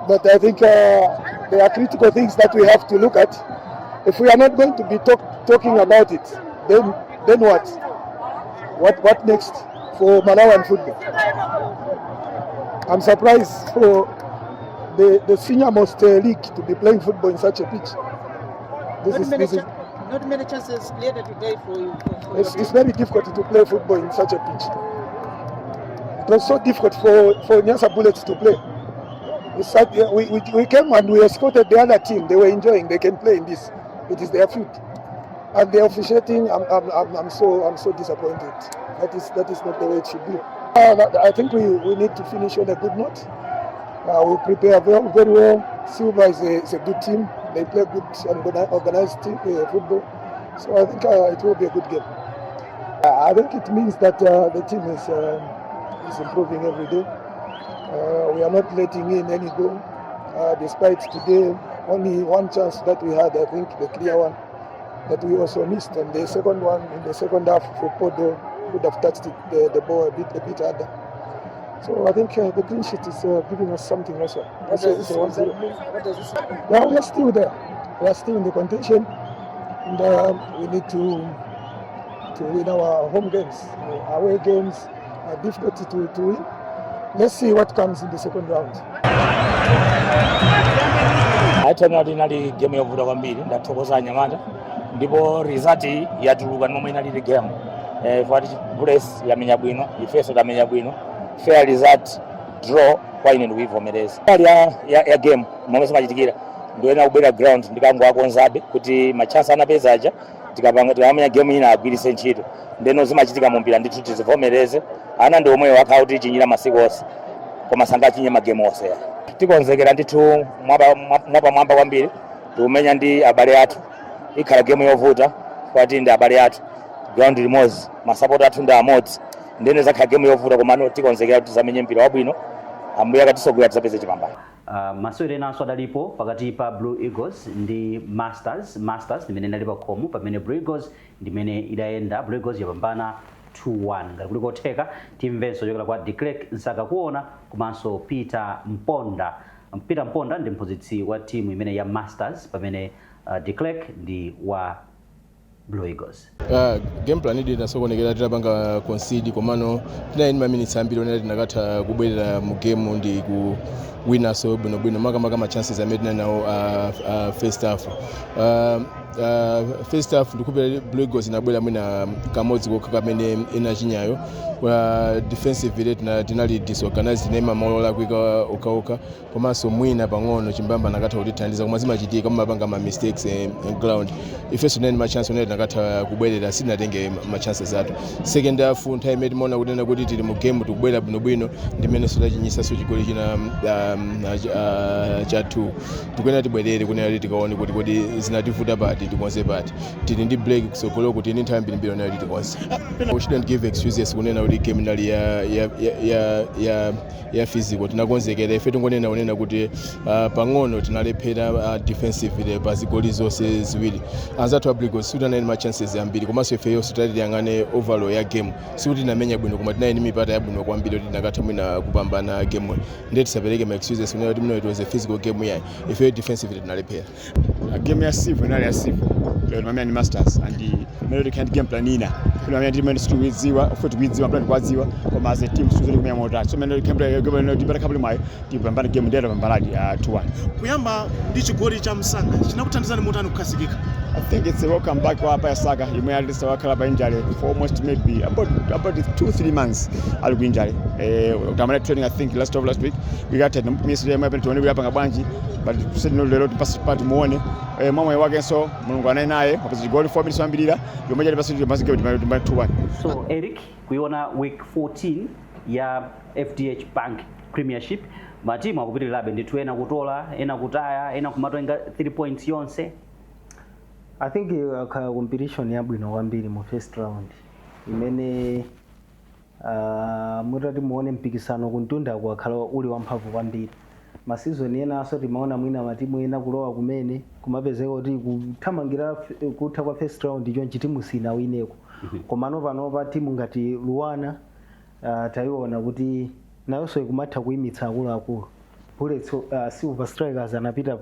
Speaker 4: But I think there are critical things that we have to look at. If we are not going to be talking about it, then what? What next for Malawian football? I'm surprised for the senior most league to be playing football in such a pitch.
Speaker 5: Not many chances created today for you.
Speaker 4: It's very difficult to play football in such a pitch. It was so difficult for Nyasa Bullets to play. We came and we escorted the other team. They were enjoying. They can play in this. It is their field. And the officiating, I'm so disappointed. That is not the way it should be. I think we need to finish on a good note. We prepare very well. Silva is a good team. They play good and organized football. So I think it will be a good game. I think it means that the team is improving every day. We are not letting in any goal. Despite today, only one chance that we had, I think, the clear one, that we also missed. And the second one, in the second half, for Podo, would have touched the ball a bit harder. So I think the clean sheet is giving us something also.
Speaker 5: What does this mean?
Speaker 4: Yeah, we are still there. We are still in the contention. And we need to win our home games. Away games are difficult to win. Let's see what comes in the second round.
Speaker 6: Airtel inali game yovuta kwambiri ndathokoza Nyamata ndipo result yatuluka nomwe inali game for Bullets yamenya bwino ifeso tamenya bwino fair result draw kwa ine ndikuivomereza ya game momwe simachitikira ndoena kubera ground ndikangwakonzabe kuti machance anapeza aja tikamenya game ina agwirise ntchito ndeno zimachitika mumpira ndithu tizivomereze ana ndi omwe wakha kuti chinyira masiku onse koma sangachinye magame onse tikonzekera ndithu mwapa kwambiri tikumenya ndi abale athu ikhala game yovuta kwati ndi abale athu ground limodzi masapoti athu ndi amodzi ndene zakhala game yovuta koma tikonzekera kuti zamenye mpira wabwino ambuya katisogolera tisapeze chipambano.
Speaker 1: Masewero enanso adalipo pakati pa Blue Eagles ndi Masters ndimene inali pa khomo pamene Blue Eagles ndimene idayenda. Blue Eagles yapambana 2-1 ngati kuli kotheka timvenso chokera kwa Declerk Nsakakuona komanso Peter Mponda ndi mphunzitsi wa timu imene ya Masters pamene Declerk ndi wa Blue Eagles.
Speaker 7: Game plan idi nasokonekera tirapanga concede komano tinayi minutes ambiri onera tinakatha kubwerera mu game ndi ku winner so bwino maka chances amene nawo first half. First half ndikupera Blue Eagles inabwera mwina kamodzi kokha kamene inachinyayo defensive rate tinali disorganized nema malola kwika okaoka komanso mwina pang'ono chimbamba nakatha kutithandiza koma zimachitika mumapanga ma mistakes ground ifeso nene machance onera nakatha kubwerera sitinatenge ma chances athu. Second half nthawi imene timaona kunena kuti tili mu game tikubwera bwinobwino ndimene sotachinyisa so chigoli china cha 2 tikuyena tibwerere kunena tikaone kuti kodi zinativuta pati tikonze pati tili ndi break kusogolo kuti ni nthawi mbiri onera tikonze. We shouldn't give excuses kunena kuti game nali ya physical tinakonzekera ife tingonena kuti pang'ono tinalephera defensively pa zigoli zonse ziwiri anzathu Blue Eagles sutanene ma chances ambiri komanso ife yonse tatiyang'ane overall ya game sikuti tinamenya bwino koma tinayi ndi mipata yabwino kwambiri kuti tinakatha mwina kupambana game ndiye tisapereke ma excuses kunena kuti it was a physical game yayi ife defensively tinalephera.
Speaker 8: Game ya sivu inali ya sivu lero mamenya ni Masters and melody can't game plan ina kuna mamenya ndi mene situwidziwa futhi kuidziwa plan kwadziwa koma as a team sizoli kumenya mota so melody can play game ndi bata couple mai tipambana game ndero pambaladi 2-1
Speaker 9: kuyamba ndi chigoli cha Msanga chinakuthandizani motani kukhazikika.
Speaker 8: I think it's a welcome back kwa hapa ya Saka. You may at least wakala by injury for almost maybe about 2-3 months aliku injury. Utamana training I think last week. We got it. Mimi hapa tuone hapa ngabanji but said no lero tupasipati muone. Mama wake so Mungu anaye naye hapo goal 4 minutes ambirira. Yomoja basi masike 2-1.
Speaker 1: So Eric, kuiona week 14 ya FDH Bank Premiership matimu akupitirirabe ndithu ena kutola ena kutaya ena kumatoenga 3 points yonse.
Speaker 2: I think competition yabwino kwambiri mu first round imene mutati muone mpikisano kuntunda kwakhala uli wamphamvu kwambiri. Masizon ena aso timaona mwina matimu ena kulowa kumene kumapezeka kuti kuthamangira kutha kwa first round chonchi timu sina wineko komano panopa timu ngati Luwana tayiona kuti nayonso ikumatha kuyimitsa akuluakulu Bullets Silver Strikers anapita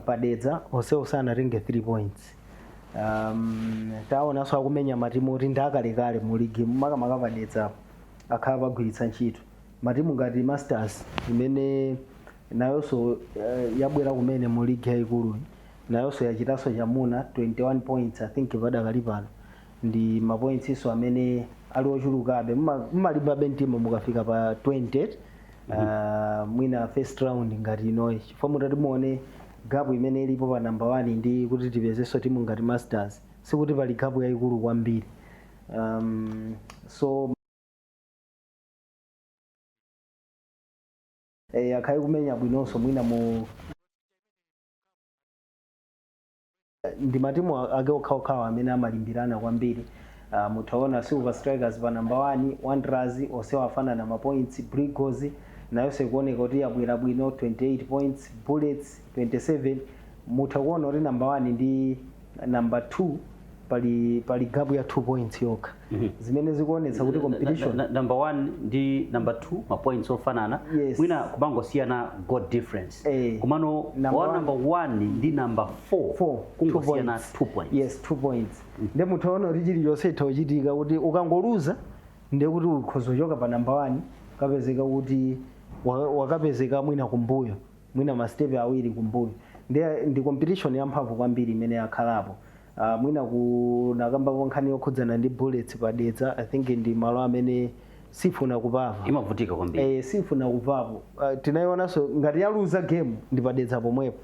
Speaker 2: pa dedza onse sanatenge 3 points. Taona so akumenya matimu kuti ndakalekale mu league makamaka padedza akhala pagwiritsa ntchito matimu ngati Masters imene nayonso yabwera kumene mu league yaikulu nayonso yachitaso chamuna 21 points I think padakali pano ndi ma points iso amene ali ochulukabe mmalimba bentimo mukafika pa 20 mwina first round ngati inoyi chifukwa mutati muone gapu imene ilipo pa number 1 ndi kuti tipezenso timu ngati Masters sikuti pali gapu yaikulu kwambiri. So akhali kumenya bwinonso mwina mu ndi matimu ake okhaokhawa amene amalimbirana kwambiri. Mutaona Silver Strikers pa number 1 Wanderers onse wafanana ma points Brigos nayonse kuoneka kuti yabwera bwino 28 points Bullets 27 mutakuona kuti number 1 ndi number 2 pali gapu ya 2 points yoka zimene zikuonetsa kuti competition
Speaker 1: number 1 ndi number 2 ma points ofanana mwina kubangosiyana goal difference kumano wa number 1 ndi number 4 kungosiyana 2 points.
Speaker 2: Yes 2 points nde mutaona kuti chili chonse chochitika kuti ukangoluza ndiye kuti ukhozochoka pa number 1 kapezeka kuti wakapezeka mwina kumbuyo mwina ma step awiri kumbuyo ndi competition yamphamvu kwambiri imene yakhalapo. Mwina kunakamba konkhani yokhudzana ndi Bullets padedza I think ndi malo amene sifuna kupava
Speaker 1: imavutika kwambiri
Speaker 2: sifuna kupapo. Tinayionanso ngati yaluza game ndi padedza pomwepo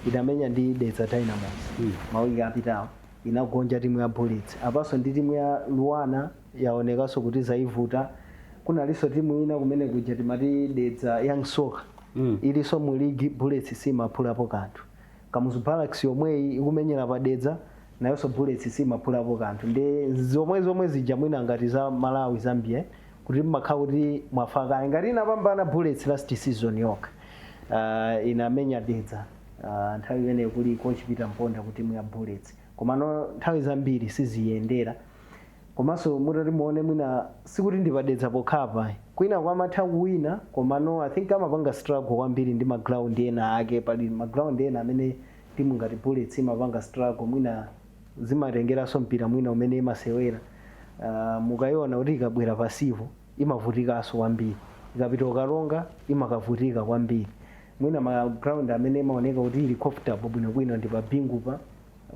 Speaker 2: inamenya ndi Dedza Dynamos mawiki apitawo inagonja timu ya Bullets apaso ndi timu ya Luwana yaonekanso kuti zaivuta. Kunaliso timu ina kumene kuja timati Dedza Young Soccer iliso mu league Bullets simaphulapo kanthu Kamuzu Barracks yomweyi ikumenyera padedza nayonso Bullets simaphulapo kanthu ndi zomwe zija mwina ngati za Malawi Zambia kuti mmakhala kuti mwafaka ngati inapambana Bullets last season yoka inamenya Dedza nthawi imeneyo kuli coach Peter Mponda kuti timu ya Bullets komano nthawi zambiri siziyendera komanso mutati muone mwina sikuti ndipadedza pokhapa kwina kwamatha kuwina komano I think amapanga struggle kwambiri ndi maground ena ake pali maground ena amene timu ngati Bullets imapanga struggle mwina zimatengeranso mpira mwina umene Masewero mukayiona kuti ikabwera pasivo imavutikanso kwambiri ikapita ukalonga imakavutika kwambiri mwina maground amene imaoneka kuti ili comfortable bwinobwino ndi pa Bingu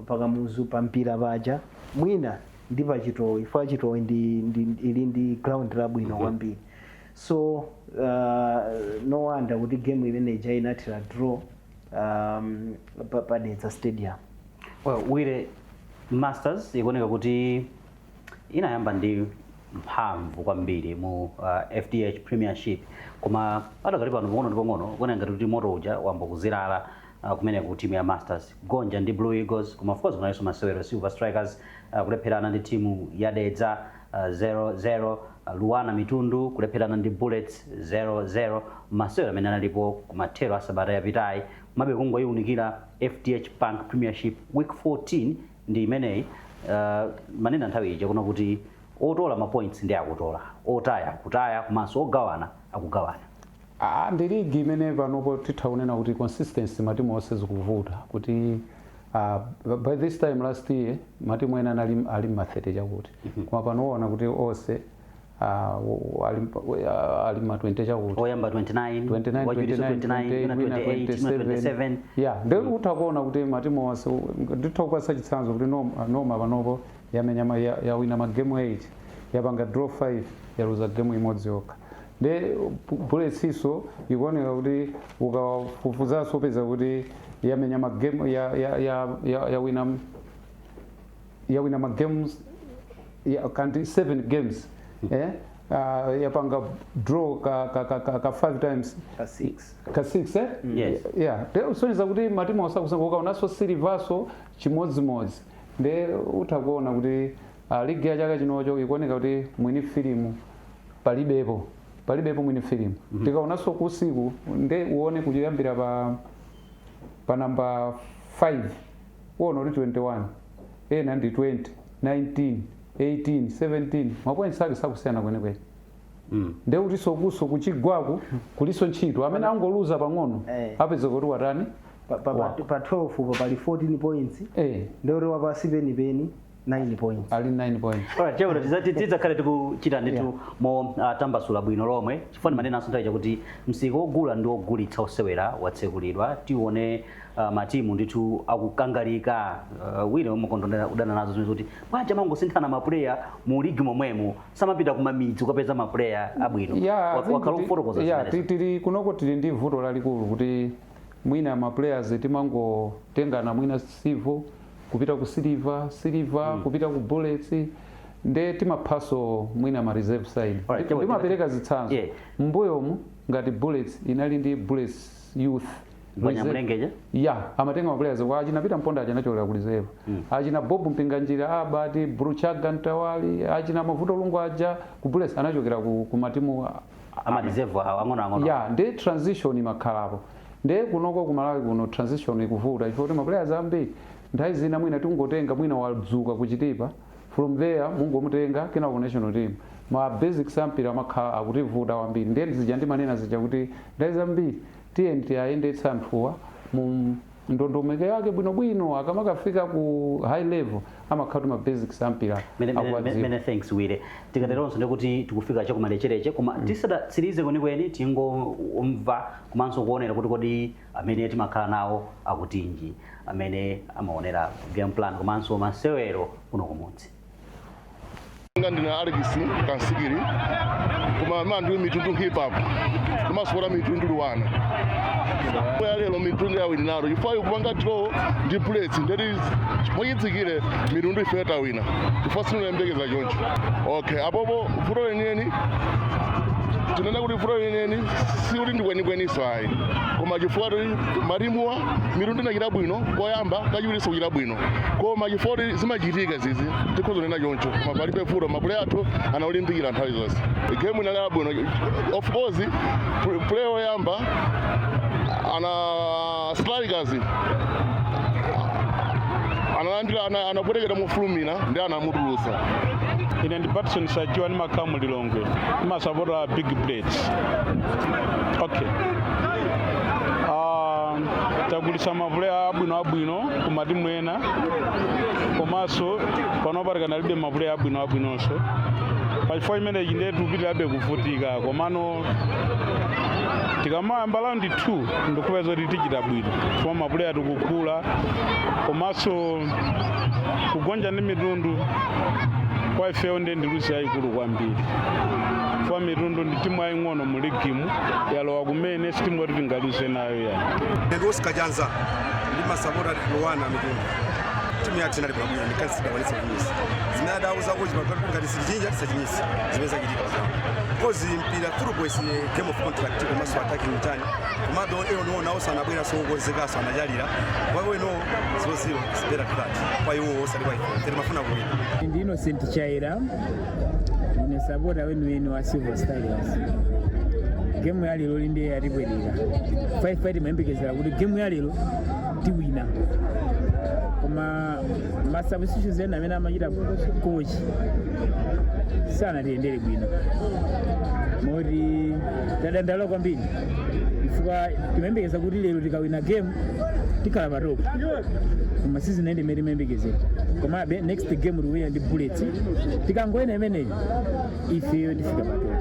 Speaker 2: pakamuzu pa mpira paja mwina ndi pachitoyi ifa chitoyi ili ndi ground labwino kwambiri. So no wonder kuti game imene ija inatira draw pa Dedza Stadium.
Speaker 1: Well, wile Masters ikuoneka kuti inayamba ndi mphamvu kwambiri mu FDH Premiership koma adakali pano pang'ono kuoneka kuti moto uja wamba kuzilala kumene ku timu ya Masters gonja ndi Blue Eagles koma of course kunalinso Masewero Silver Strikers kulepherana ndi timu ya Dedza 0-0 Luwana Mitundu kulepherana ndi Bullets 0-0 Masewero amene analipo kumathero asabata yapitayi mabe kungoyiunikira FDH Bank Premiership week 14 ndi imeneyi manena nthawi ija kuna kuti otola ma points ndi akutola, otaya kutaya, komanso ogawana akugawana.
Speaker 3: Ndi ligi imene panopo titha kunena kuti consistency matimu onse zikuvuta kuti by this time last year matimu ena ali mathete chakuti koma panoona kuti onse ali ma 20 chakuti
Speaker 1: oyamba 29 27
Speaker 3: yeah ndio utakuona kuti matimu onse nditokupasa chitsanzo kuti noma panopo ya wina ma game 8 yapanga draw 5 yaluza game imodzi yokha. De Bullets iso ikuoneka kuti ukafufuzanso peza kuti yamenya magame ya wina magames kanti 7 games yapanga draw ka 5 times ka 6
Speaker 1: yes
Speaker 3: yeah usonyeza kuti matimu osakusango ukaonanso silivaso chimodzimodzi nde utakuona kuti ligi ya chaka chinocho ikuoneka kuti mwini filimu palibepo mwini filimu tikaonanso kusiku nde uone kuyambira pa namba 5 uona kuti 21 ena ndi 20 19 18 17 mapoints ake sakusiyana kwenekwene nde kuti sokuso kuchigwaku kuliso ntchito amene angoluza pang'ono apeza kuti watani
Speaker 2: pa 12 pali 14 points ndio rewa pa 7 peni 9 points.
Speaker 3: Ali 9 points.
Speaker 1: Alright, chero tizakhale tikuchita nditu mo tambasula bwino lomwe. Chifukwa manena asontaje kuti msiko ogula ndi ogulitsa osewera watsekulidwa. Tione matimu nditu akukangalika wina omukondonera udana nazo zimene kuti bwaja mangosinthana ma player mu league momwemo samapita kuma midzi ukapeza ma player abwino. Wakalofotokoza zimene.
Speaker 3: Yeah, tili kunoko tili ndi vuto lalikulu kuti mwina ma players timangotengana mwina sivo kupita ku silver kupita ku bullets nde timaphaso mwina ma reserve side timapereka zitsanzo mbuyomu ngati bullets inali ndi bullets youth
Speaker 1: Banyamlengeje
Speaker 3: amatenga ma players kwa achinapita mponda achinacholera ku reserve achina Bob Mpinganjira abati Bruchaga Ntawali achina mavuto lungu aja ku bullets anachokera ku matimu
Speaker 1: ama reserve ang'ono
Speaker 3: nde transition imakhalapo nde kunoko ku Malawi kuno transition ikuvuta chifukwa ma players ambiri nthawi zina mwina tingotenga mwina wadzuka kuchitipa from there mungomutenga kena ku national team ma basic sampira makhala akutivuta kwambiri ndiye zija ndi manena zija kuti nthawi zambiri tiye ayendetsa anthuwa mu ndondomeko yake bwinobwino akamakafika ku high level amakhala ma basic sampira
Speaker 1: many thanks wire tikateronso ndikuti tikufika chakumalechereche koma tisadatsirize kwenikweni tingomva komanso kuonera kuti kodi amene timakhala nawo akutinji amene amaonera game plan komanso masewero kuno kumudzi.
Speaker 10: Ndina Alex Kansigiri kuma mandu mitundu hip hop kuma sora mitundu luwana kwa lero mitundu ya winaro ifayo kupanga draw ndi place nderi moyitsikire mitundu ifeta wina ifasino lembekeza choncho okay apopo furo yeneni tunena kuti furo yeneni si uli ndi kwenikweni sai koma chifukwa marimuwa mitundu inachita bwino koyamba kachiwiriso kuchita bwino koma chifukwa zimachitika zizi tikhozonena choncho koma palibe furo mapuleya athu anaulimbikira nthawi zonse game inalera bwino of course player oyamba ana strikers analandira anapotekera mufulumira ndi anamutulusa.
Speaker 11: Ine ndi Patson Sajiwa ni makamu Lilongwe imasapota big plates. Okay, tagulisa mapuleya abwino kumatimu ena komanso panopatikana libe mapuleya abwinonso pachifukwa chimene chinde tupitirabe kuvutika komano tikamayamba round 2 ndikupeza kuti tichita bwino chifukwa mapuleya tikukula komanso kugonja ndi mitundu kwa ifeyo ndi lusi yayikulu kwambiri kwa mitundu ndi timu yaying'ono mu ligimu yalowa kumene sitimu yoti tingaluse nayo yani.
Speaker 12: Ndio Zikachitika ndi masapota luwana mitundu timu yathu inali bwino ndikansida walisa kunyisa zinada uzako chipapapa ngati sijinja tisachinyisa zimeza kitika bazangu kozi mpira through boys game of contract komanso attacking time komado eno nawo sana bwera songozeka sana jalira kwa hiyo no 0-0 is better that kwa hiyo osali kwa hiyo tena mafuna kuwina
Speaker 13: ndi Innocent Chaira ni sabota wenu wa Silver Stars game ya lero ndi yaribwelera 5-5 mayembekezera kuti game ya lero tiwina koma masubstitutions ena amene amachita coach sanatiyendere bwino moti tadandala kwambiri chifukwa timayembekeza kuti lero tikawina game tikhala patopo koma season ende imene timayembekezera komabe next game tiwina ndi Bullets tikangoyena imeneyi ifeyo tifika patopo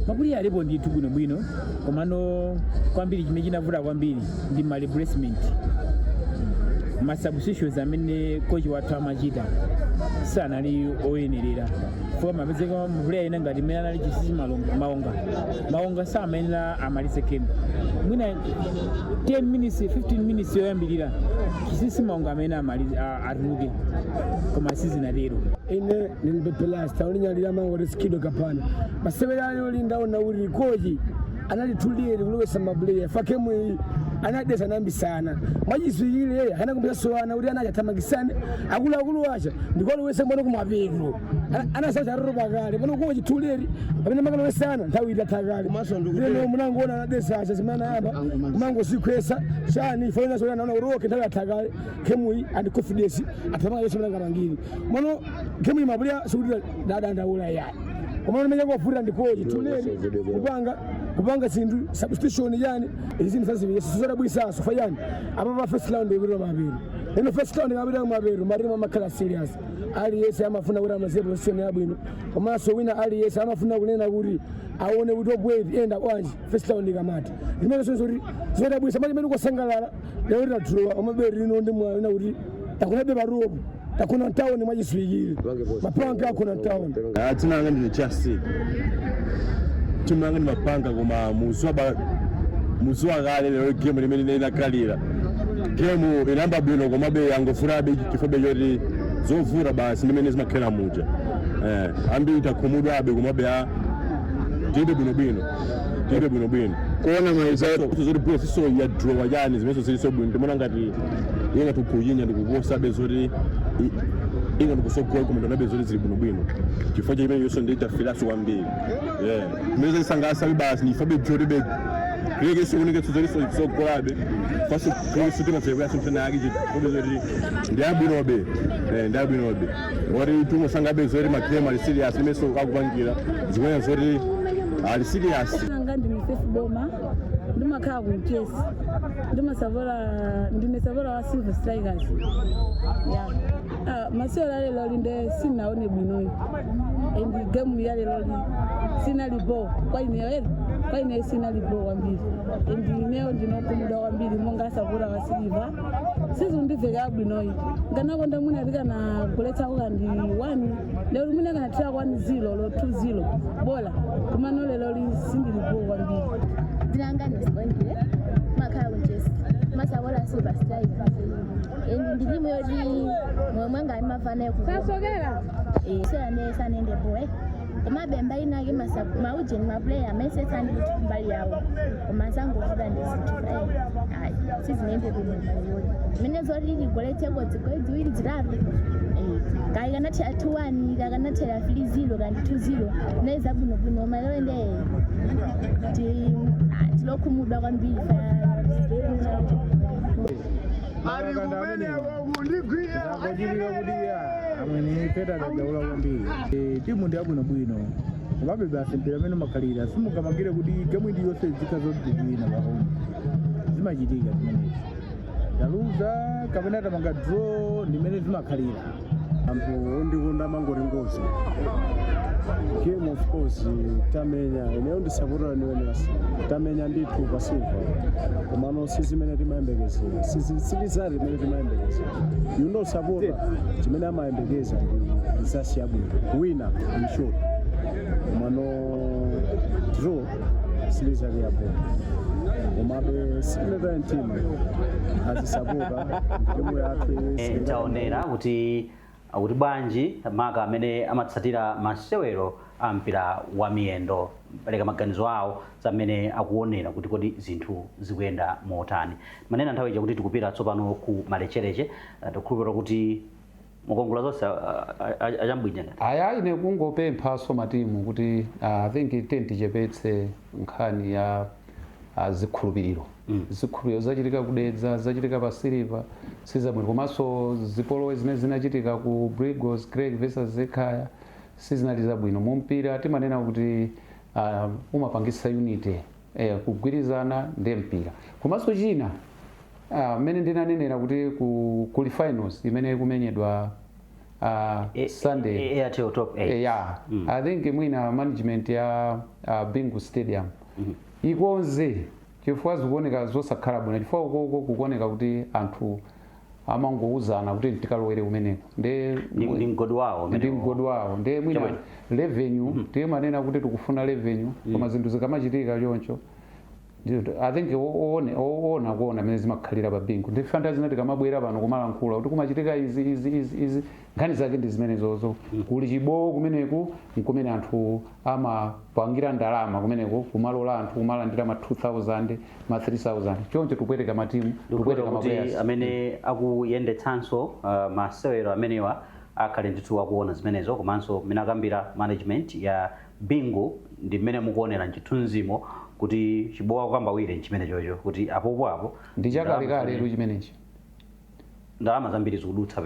Speaker 13: mapuli alipo ndithu bwinobwino komano kwambiri chimene chinavuta kwambiri ndi ma replacement ma substitutions amene coach wathu amachita sanali oyenerera fo mapezeka mplayer ina ngati mene anali chisisi maonga samenera amalise game mwina 10 minutes 15 minutes yoyambirira chisisi maonga amene atuluke koma season atero
Speaker 14: ine nilipepelasta ulinyalira mango reskido kapana Masewero olindaona uli koji analitulire kulowesa maplayer fakemwe anadesa nambisana mwajiswile hana kumbisa soana uli anajatamagisane akulu wacha ndikolo wese mbona kumapiro anasasa roba kale mbona uko chituleri pamene makalo wesana ntawita takale lero munangoona anadesa acha simana hapa mango sikwesa chani fona soana naona uroke ntawita takale kemui and confidence atama yeso mlanga mangini mono kemui mabulia sudi dada ndaula ya komano meja kufuta ndikoje tuleri kupanga sindu substitution yani izini sasa yesuzara bwisaso fayani aba first round ebiro babiri eno first round ngabira mabiro marima makala serious ali yese amafuna kura mazebo sene yabwino komaso wina ali yese amafuna kunena kuti aone kuti obwezi enda kwanje first round ngamati imene sonzo ri zora bwisa mali mene kusangalala lero draw amaberi ino ndi mwana kuti takunabe barobo takuna town mwajiswigire mapanga akuna town
Speaker 15: atina ngandi Chelsea tumanga ni mapanga koma muzwa kale lero game limene inakalira game inamba bwino koma be angofura be chifobe yori zovura basi limene zimakhala muja ambi itakhumudwa abe koma be tibe bwino kuona maizato zori bro so ya draw yani zimeso ziliso bwino ndimona ngati yenga tukuyinya ndikukosa be zori inga ndikusogwa kuma ndona be zori zili bwino chifukwa chimene yonse ndita filaso kwambiri meze sangasa basi ni fabe jori be Rege sukunike tuzori so golabe faso kristo tima febra sumfana agiji obe zori ndabinobe ori tumo sanga be zori makrema ali serious meso akubangira zimwe zori ali serious
Speaker 16: ngandi ni Facebook ndimakhala kunkesi ndimesavora wa Silver Strikers Masewero alelo linde sinaone bwinoyo endi game yalelo sinalibo kwaine sinalibo kwambiri endi neo ndinokumuda kwambiri monga savora wa Silver sizundiveka bwinoyo nganakonda mwina likana kuletsa kandi 1 lero mwina kana tira 1-0 lo 2-0 bola kumano lelo lisindilibo kwambiri
Speaker 17: Dilangani sibongile makhala kunjesi Masewero Silver Strikers ndilimu yodi mwanga imafane ku sasogera sanende boy kumabemba inake maujeni maplayer mese sandi mbali yawo kumasango kuda ndisitu sizinende kumuyodi mine zori ligoletheko ziwiri ziratu kaikanati 2-1 kaikanati 3-0 kandi 2-0 neza bwino malero ende tilokhumudwa kwambiri
Speaker 13: amwene peta tadaula kwambiri timu ndi abwinobwino komabe basi mpira amene makhalira simukamangire kuti game ndi yonse zikazodibwina pahoma zimachitika zimenezi taluza kapena tamanga draw ndimene zimakhalira
Speaker 18: ampo ndikonda mangori ngozi game of course tamenya ineyo ndisapotera niwene basi tamenya ndithu pasilva komano sizimene timayembekezera silizari imene timayembekezera sapota chimene amayembekeza isasi yabwino wina in short komano draw silizari yabwino komabe sikuneta ntima azisapota game yathu
Speaker 1: taonera kuti bwanji maka amene amatsatira masewero a mpira wa miyendo paleka maganizo awo zamene akuonera kuti kodi zinthu zikuyenda motani manena nthawi ija kuti tikupita tsopano ku malechereche tikukhulupirira kuti mukongola zonse achambwija
Speaker 3: aya ine kungopemphaso matimu kuti I think tichepetse nkhani ya zikhulupiriro zikhulupiriro zachitika kudedza zachitika pa Silver sizabwino komanso zipolowe zimene zinachitika ku Brigos Craig versus Ekhaya sizinali zabwino. Mumpira timanena kuti umapangisa unity kugwirizana ndi mpira komanso china mmene ndinanenera kuti kuli finals imene kumenyedwa Sunday
Speaker 1: Airtel top 8
Speaker 3: I think mwina management ya Bingu Stadium ikonze chifukwa zikuoneka zosakhala bwino chifukwa ukoko kukuoneka kuti anthu amangouzana kuti tikalowere kumeneko ndi
Speaker 1: mgodi wawo
Speaker 3: ndi mwina revenue timanena kuti tikufuna revenue koma zinthu zikamachitika choncho I think kuona mene zimakhalira pa Bingu ndi fantasy zinati kamabwera pano kumalankhula kuti kumachitika izi nkhani zake ndi zimenezozo kuli chibowo kumeneku nkumene anthu amapangira ndalama kumeneku kumalola anthu kumalandira ma 2000 ma 3000 choncho tupweteka matimu tupweteka maplayers
Speaker 1: amene akuyendetsanso masewero amenewa akhale ndithu akuona zimenezo komanso minakambira management ya Bingu ndi mmene mukuonera nchithunzimo kuti chibowa kukambawire nchimene chocho kuti apo
Speaker 3: ndi chakalekale chimenechi
Speaker 1: ndalama zambiri
Speaker 3: zikudutsa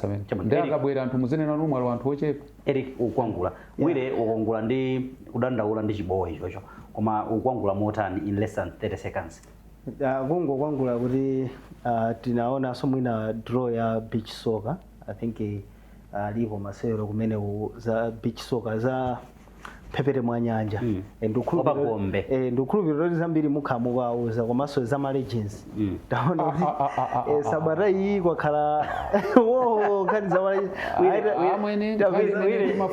Speaker 3: pene ndi akabwera anthu muzinena numwalo anthu ochepa
Speaker 1: Eric ukwangula wire ukwangula ndi kudandaula ndi chibowa ichocho koma ukwangula motani in less than 30 seconds
Speaker 2: kungokwangula kuti tinaona somwina draw ya beach soccer I think alipo masewero kumene za beach soccer za phepete mwa nyanja ndikhulupiriro kuti zambiri mukhamukauza komanso za ma legends taona kuti sabata iyi kwakhala nkhani za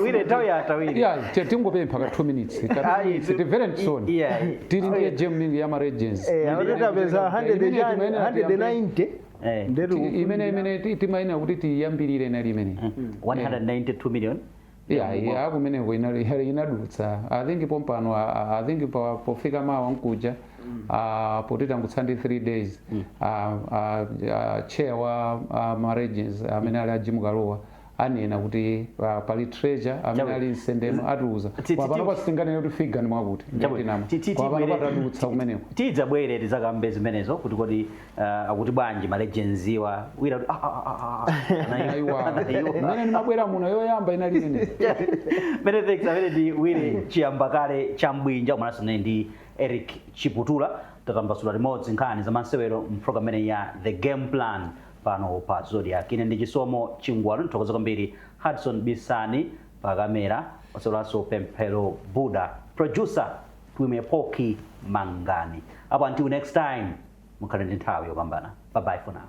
Speaker 1: wire tawi yatawiri
Speaker 3: tingopempha ka 2 minutes ti very soon tili ndi game ya ma legends
Speaker 2: tapeza 190
Speaker 3: imene timaina kuti tiyambirire nali imene
Speaker 1: 192 million
Speaker 3: kumeneko inadutsa I think pompano I think pofika mawa nkuja potitangutsa ndi 3 days chair wa ma regions amene ali ajimukalowa anena kuti pali treasure amene ali nsendeno atiuza pano pasingane kuti figa ni mwakuti ndinama pano patadutsa kumeneko
Speaker 1: tidzabwere tizakambe zimenezo kuti kodi akuti bwanji ma legends iwa wira
Speaker 3: mene nimabwera muno yoyamba inali ine
Speaker 1: mene thanks amene ndi wire chiyamba kale cha mbwinja umananso ndi Eric Chiputula tatambasula limodzi nkhani za masewero mprogram mene ya The Game Plan pano pa Zodiak ine ndi Chisomo Chingwalo nthokoza kwambiri Hudson Bisani pa kamera osolaso Pemphero Buda producer Tumepoki Mangani up until next time mukhale ndi nthawi yopambana bye bye for now.